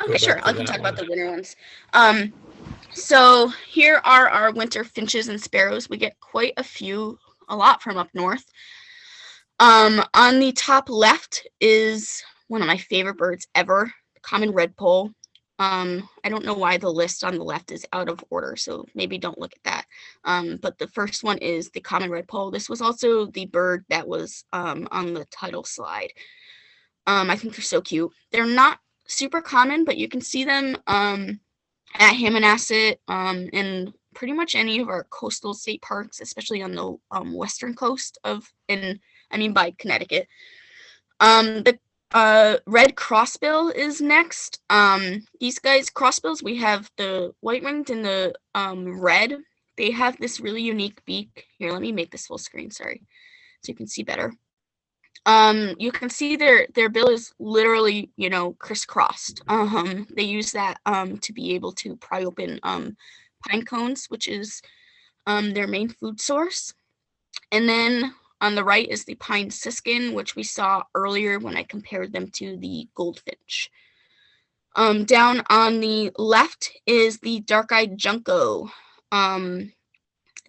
Okay, sure. I can talk about the winter ones. So here are our winter finches and sparrows. We get quite a lot from up north. On the top left is one of my favorite birds ever, the common redpoll. I don't know why the list on the left is out of order, so maybe don't look at that. But the first one is the common redpoll. This was also the bird that was on the title slide. I think they're so cute. They're not super common, but you can see them at Hammonasset and pretty much any of our coastal state parks, especially on the western coast by Connecticut. The red crossbill is next. These guys, crossbills, we have the white-winged and the red. They have this really unique beak. Here, let me make this full screen, sorry, so you can see better. You can see their bill is literally, crisscrossed. They use that to be able to pry open pine cones, which is their main food source. And then on the right is the pine siskin, which we saw earlier when I compared them to the goldfinch. Down on the left is the dark-eyed junco.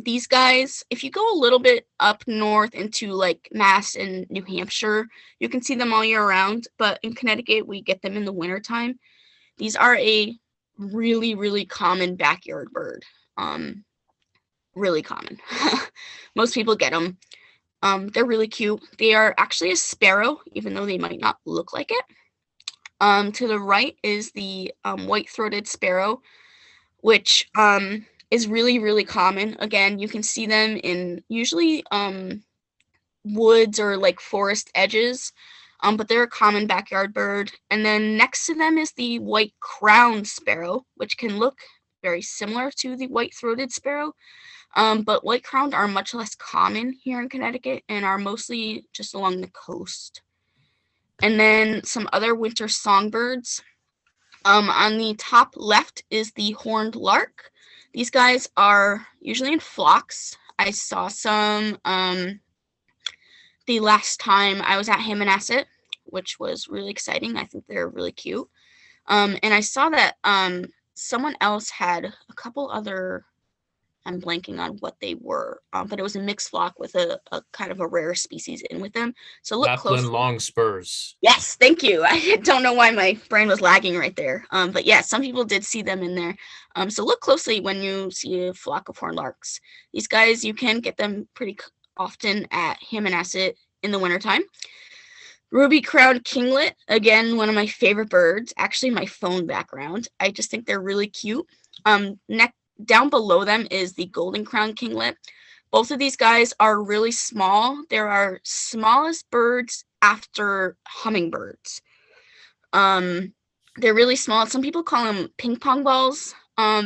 These guys, if you go a little bit up north into like Mass and New Hampshire, you can see them all year round, but in Connecticut, we get them in the wintertime. These are a really, really common backyard bird. Really common. Most people get them. They're really cute. They are actually a sparrow, even though they might not look like it. To the right is the white-throated sparrow, which is really, really common. Again, you can see them in usually woods or like forest edges, but they're a common backyard bird. And then next to them is the white-crowned sparrow, which can look very similar to the white-throated sparrow. But white-crowned are much less common here in Connecticut and are mostly just along the coast. And then some other winter songbirds. On the top left is the horned lark. These guys are usually in flocks. I saw some the last time I was at Hammonasset, which was really exciting. I think they're really cute. And I saw that someone else had a couple other, I'm blanking on what they were, but it was a mixed flock with a kind of a rare species in with them. So look
Lapland
closely.
longspurs.
Yes, thank you. I don't know why my brain was lagging right there. But yeah, some people did see them in there. So look closely when you see a flock of horned larks. These guys, you can get them pretty often at Hammonasset in the wintertime. Ruby-crowned kinglet, again, one of my favorite birds. Actually, my phone background. I just think they're really cute. Down below them is the golden-crowned kinglet. Both of these guys are really small. They're our smallest birds after hummingbirds. They're really small. Some people call them ping pong balls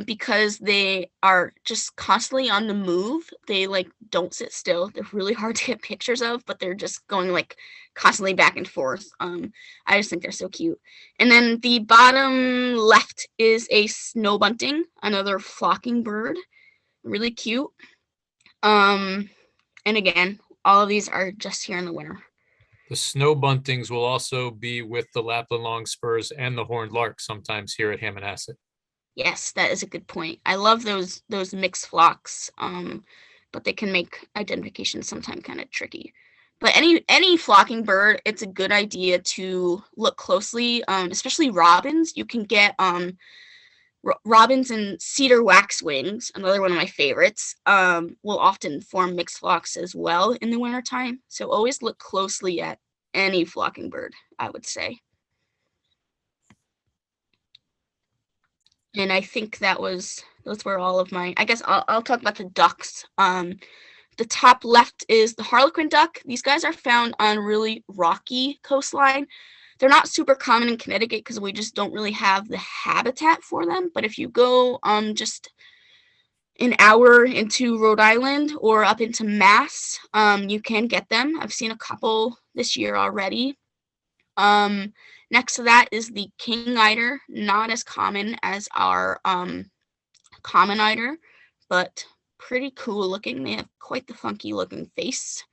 because they are just constantly on the move. They like don't sit still. They're really hard to get pictures of, but they're just going like constantly back and forth. I just think they're so cute. And then the bottom left is a snow bunting, another flocking bird. Really cute. And again, all of these are just here in the winter.
The snow buntings will also be with the Lapland longspurs and the horned lark sometimes here at Hammonasset.
Yes, that is a good point. I love those mixed flocks, but they can make identification sometimes kind of tricky. But any flocking bird, it's a good idea to look closely, especially robins. You can get robins and cedar waxwings, another one of my favorites, will often form mixed flocks as well in the wintertime. So always look closely at any flocking bird, I would say. And I think those were all of my, I guess I'll talk about the ducks. The top left is the harlequin duck. These guys are found on really rocky coastline. They're not super common in Connecticut because we just don't really have the habitat for them. But if you go just an hour into Rhode Island or up into Mass, you can get them. I've seen a couple this year already. Next to that is the king eider, not as common as our common eider, but pretty cool looking. They have quite the funky looking face.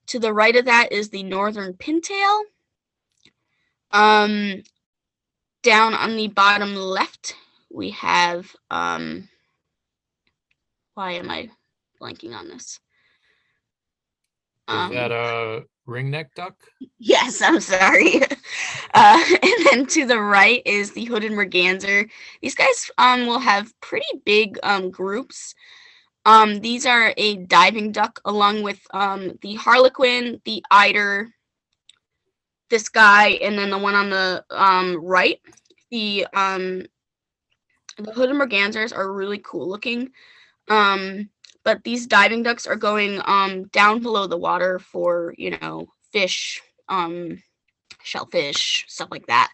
To the right of that is the northern pintail. Down on the bottom left, we have, why am I blanking on this?
Is that a ringneck duck?
Yes, I'm sorry. And then to the right is the hooded merganser. These guys will have pretty big groups. These are a diving duck along with the harlequin, the eider, this guy, and then the one on the right. The hooded mergansers are really cool looking. But these diving ducks are going down below the water for, fish, shellfish, stuff like that.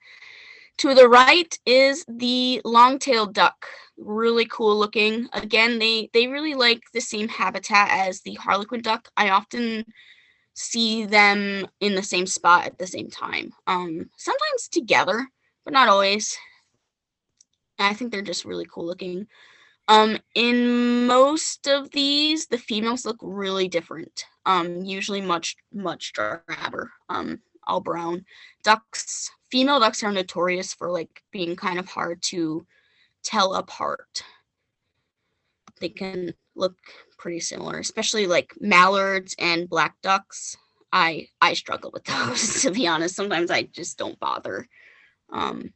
To the right is the long-tailed duck. Really cool looking. Again, they really like the same habitat as the harlequin duck. I often see them in the same spot at the same time. Sometimes together, but not always. I think they're just really cool looking. In most of these, the females look really different. Usually much drabber. All brown. Female ducks are notorious for like being kind of hard to tell apart. They can look pretty similar, especially like mallards and black ducks. I struggle with those, to be honest. Sometimes I just don't bother. And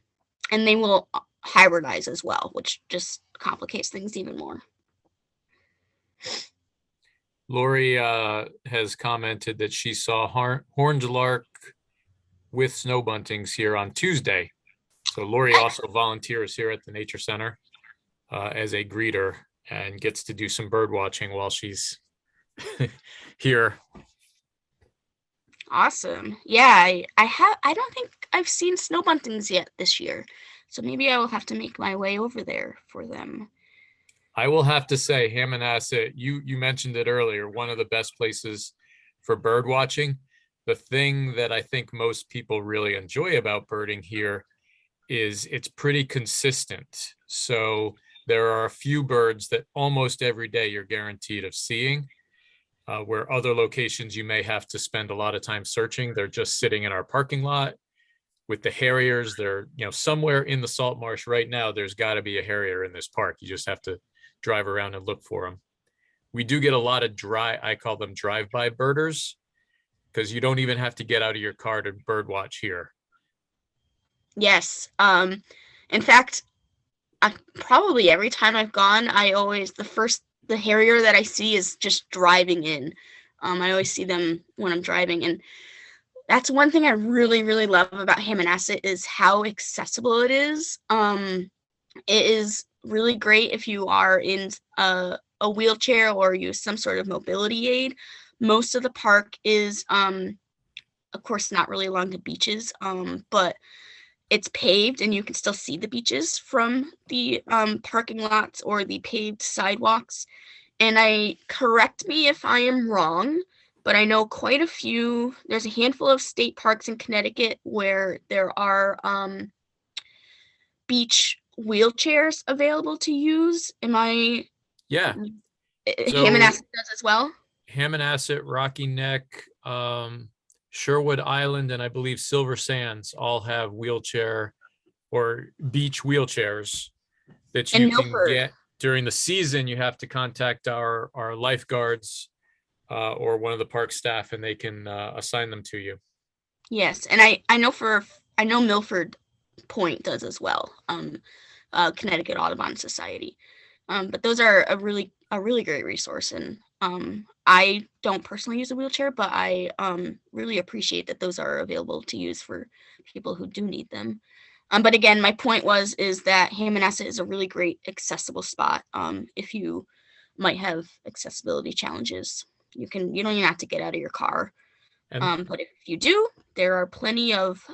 they will hybridize as well, which just complicates things even more.
Lori has commented that she saw horned lark with snow buntings here on Tuesday. So Lori also volunteers here at the Nature Center as a greeter and gets to do some bird watching while she's here.
Awesome. Yeah, I don't think I've seen snow buntings yet this year. So maybe I will have to make my way over there for them.
I will have to say, Hammonasset, you mentioned it earlier, one of the best places for bird watching. The thing that I think most people really enjoy about birding here is it's pretty consistent. So there are a few birds that almost every day you're guaranteed of seeing, where other locations you may have to spend a lot of time searching. They're just sitting in our parking lot. With the harriers, they're, somewhere in the salt marsh right now, there's got to be a harrier in this park. You just have to drive around and look for them. We do get a lot of I call them drive-by birders, because you don't even have to get out of your car to bird watch here.
Yes. In fact, probably every time I've gone, the harrier that I see is just driving in. I always see them when I'm driving, and that's one thing I really, really love about Hammonasset is how accessible it is. It is really great if you are in a wheelchair or use some sort of mobility aid. Most of the park is, of course, not really along the beaches, but it's paved and you can still see the beaches from the parking lots or the paved sidewalks. And correct me if I am wrong, but I know there's a handful of state parks in Connecticut where there are beach wheelchairs available to use.
Yeah.
Hammonasset does as well?
Hammonasset, Rocky Neck, Sherwood Island, and I believe Silver Sands all have wheelchair or beach wheelchairs that you can get. During the season, you have to contact our lifeguards or one of the park staff, and they can assign them to you.
Yes, and I know Milford Point does as well. Connecticut Audubon Society. But those are a really great resource, and I don't personally use a wheelchair, but I really appreciate that those are available to use for people who do need them. But again, my point is that Hammonasset is a really great accessible spot. If you might have accessibility challenges, you don't even have to get out of your car. But if you do, there are plenty of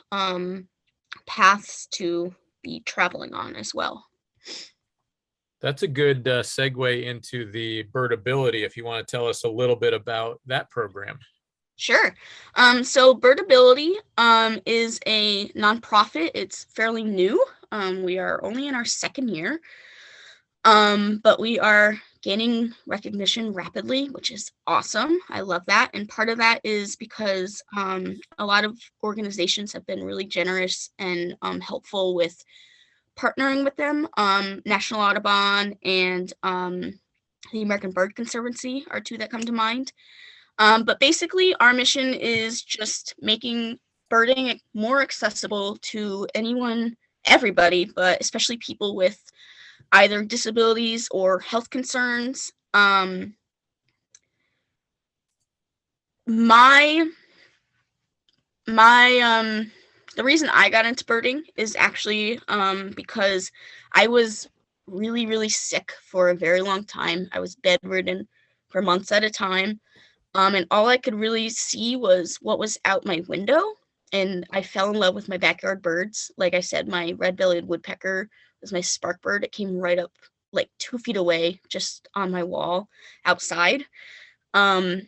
paths to be traveling on as well.
That's a good segue into the Birdability, if you want to tell us a little bit about that program.
Sure. So Birdability is a nonprofit. It's fairly new. We are only in our second year, but we are gaining recognition rapidly, which is awesome. I love that. And part of that is because a lot of organizations have been really generous and helpful with partnering with them. National Audubon and the American Bird Conservancy are two that come to mind. But basically, our mission is just making birding more accessible to everybody, but especially people with either disabilities or health concerns. The reason I got into birding is actually because I was really, really sick for a very long time. I was bedridden for months at a time. And all I could really see was what was out my window. And I fell in love with my backyard birds. Like I said, my red-bellied woodpecker was my spark bird. It came right up like 2 feet away, just on my wall outside. Um,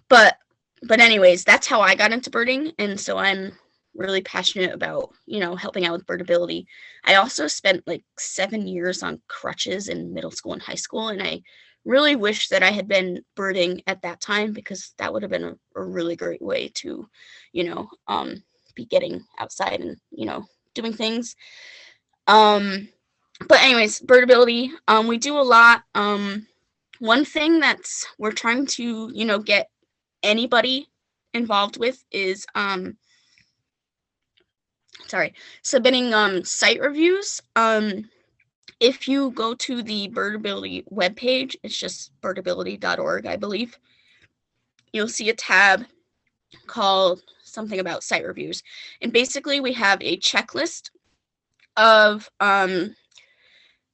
but but anyways, that's how I got into birding, and so I'm really passionate about, helping out with birdability. I also spent like 7 years on crutches in middle school and high school, and I really wish that I had been birding at that time, because that would have been a really great way to, you know, um, be getting outside and, doing things. Um, but anyways, birdability, we do a lot. One thing that's we're trying to, get anybody involved with is submitting site reviews. If you go to the birdability webpage, it's just birdability.org, I believe, you'll see a tab called something about site reviews, and basically we have a checklist of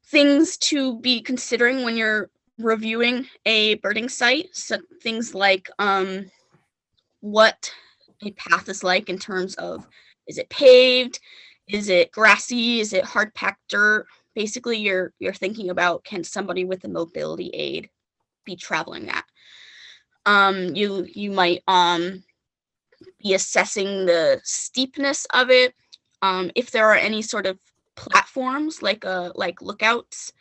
things to be considering when you're reviewing a birding site. So things like what a path is like in terms of, is it paved, is it grassy, is it hard packed dirt. Basically, you're thinking about, can somebody with a mobility aid be traveling that. You might be assessing the steepness of it, if there are any sort of platforms like lookouts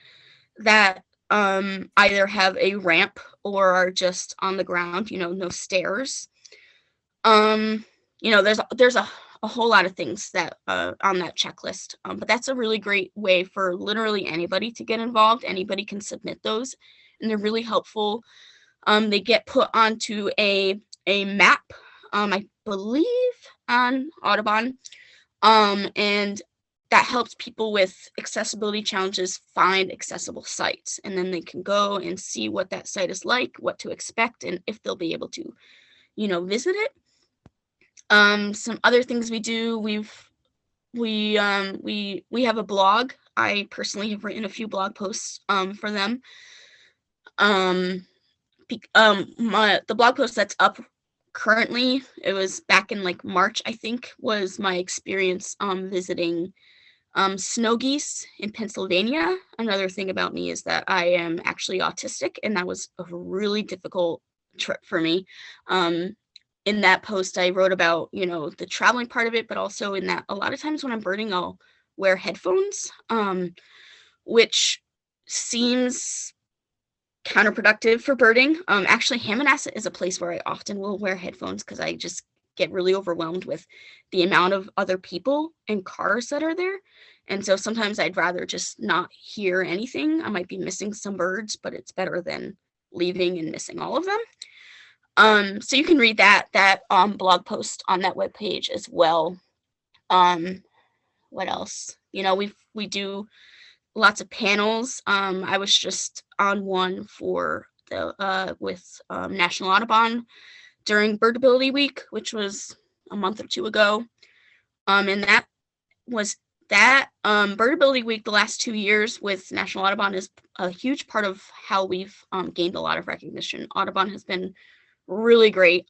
that either have a ramp or are just on the ground, no stairs. There's a whole lot of things that on that checklist, but that's a really great way for literally anybody to get involved. Anybody can submit those, and they're really helpful. They get put onto a map, I believe on Audubon, and that helps people with accessibility challenges find accessible sites, and then they can go and see what that site is like, what to expect, and if they'll be able to, visit it. Some other things we do, we have a blog. I personally have written a few blog posts for them. The blog post that's up currently, it was back in like March, I think, was my experience visiting snow geese in Pennsylvania. Another thing about me is that I am actually autistic, and that was a really difficult trip for me. In that post, I wrote about, the traveling part of it, but also in that a lot of times when I'm birding, I'll wear headphones, which seems counterproductive for birding. Actually, Hammonasset is a place where I often will wear headphones because I just get really overwhelmed with the amount of other people and cars that are there. And so sometimes I'd rather just not hear anything. I might be missing some birds, but it's better than leaving and missing all of them. So you can read that blog post on that webpage as well. What else? We do lots of panels. I was just on one for the with National Audubon during Birdability Week, which was a month or two ago. And that was that. Birdability Week the last 2 years with National Audubon is a huge part of how we've gained a lot of recognition. Audubon has been really great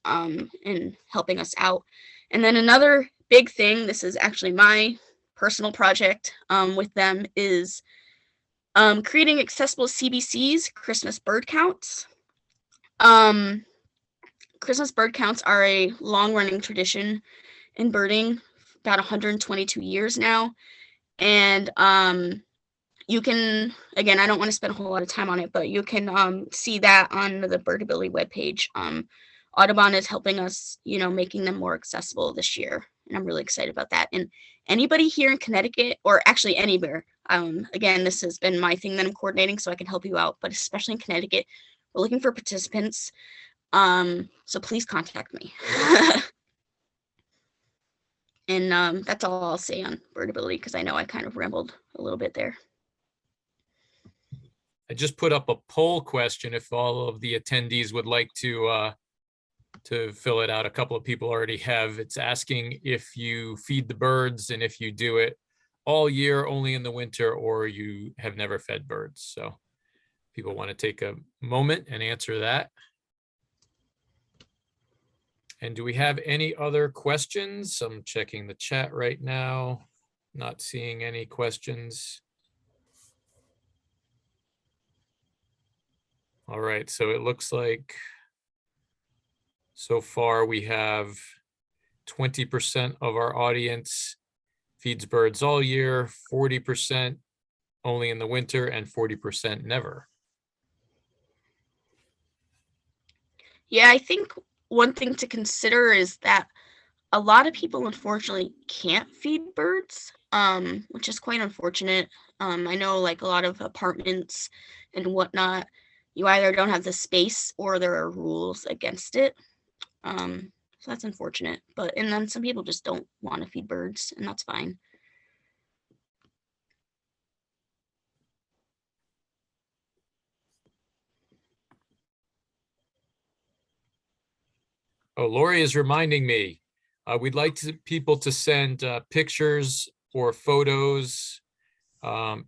in helping us out. And then another big thing, this is actually my personal project with them, is creating accessible CBCs, Christmas bird counts. Christmas bird counts are a long-running tradition in birding, about 122 years now. And you can, again, I don't want to spend a whole lot of time on it, but you can see that on the Birdability webpage. Audubon is helping us, making them more accessible this year, and I'm really excited about that. And anybody here in Connecticut, or actually anywhere, again, this has been my thing that I'm coordinating, so I can help you out, but especially in Connecticut, we're looking for participants. So please contact me. And that's all I'll say on Birdability, because I know I kind of rambled a little bit there.
I just put up a poll question if all of the attendees would like to fill it out. A couple of people already have. It's asking if you feed the birds, and if you do it, all year, only in the winter, or you have never fed birds. So people want to take a moment and answer that. And do we have any other questions? I'm checking the chat right now, not seeing any questions. All right, so it looks like so far we have 20% of our audience feeds birds all year, 40% only in the winter, and 40% never.
Yeah, I think one thing to consider is that a lot of people unfortunately can't feed birds, which is quite unfortunate. I know like a lot of apartments and whatnot, you either don't have the space or there are rules against it. So that's unfortunate. And then some people just don't want to feed birds, and that's fine.
Oh, Lori is reminding me, we'd like people to send pictures or photos,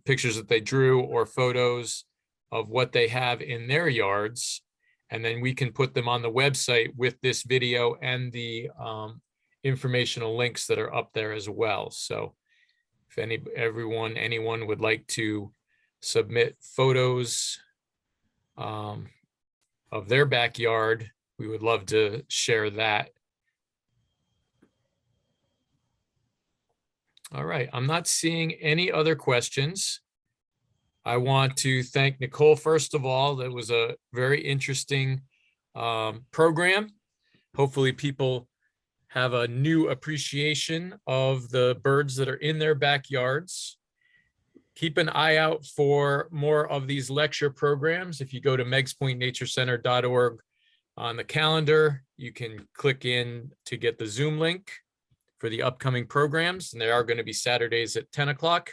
pictures that they drew or photos of what they have in their yards. And then we can put them on the website with this video and the informational links that are up there as well. So if anyone would like to submit photos of their backyard, we would love to share that. All right, I'm not seeing any other questions. I want to thank Nicole, first of all. That was a very interesting program. Hopefully people have a new appreciation of the birds that are in their backyards. Keep an eye out for more of these lecture programs. If you go to meigspointnaturecenter.org on the calendar, you can click in to get the Zoom link for the upcoming programs, and they are going to be Saturdays at 10 o'clock.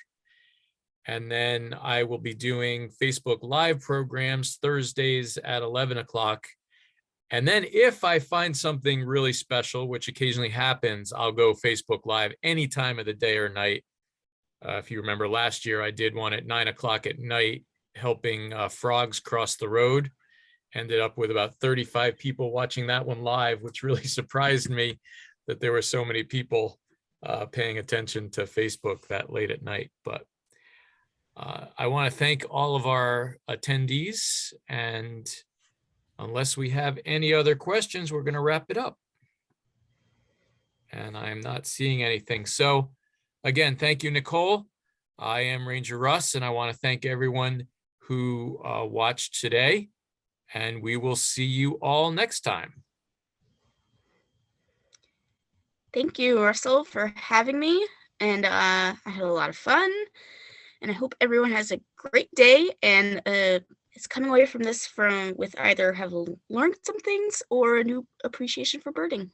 And then I will be doing Facebook Live programs Thursdays at 11 o'clock. And then if I find something really special, which occasionally happens, I'll go Facebook Live any time of the day or night. If you remember last year, I did one at 9 o'clock at night, helping frogs cross the road. Ended up with about 35 people watching that one live, which really surprised me that there were so many people paying attention to Facebook that late at night. But I want to thank all of our attendees, and unless we have any other questions, we're going to wrap it up. And I'm not seeing anything. So again, thank you, Nicole. I am Ranger Russ, and I want to thank everyone who watched today, and we will see you all next time.
Thank you, Russell, for having me, and I had a lot of fun, and I hope everyone has a great day and is coming away from this with either have learned some things or a new appreciation for birding.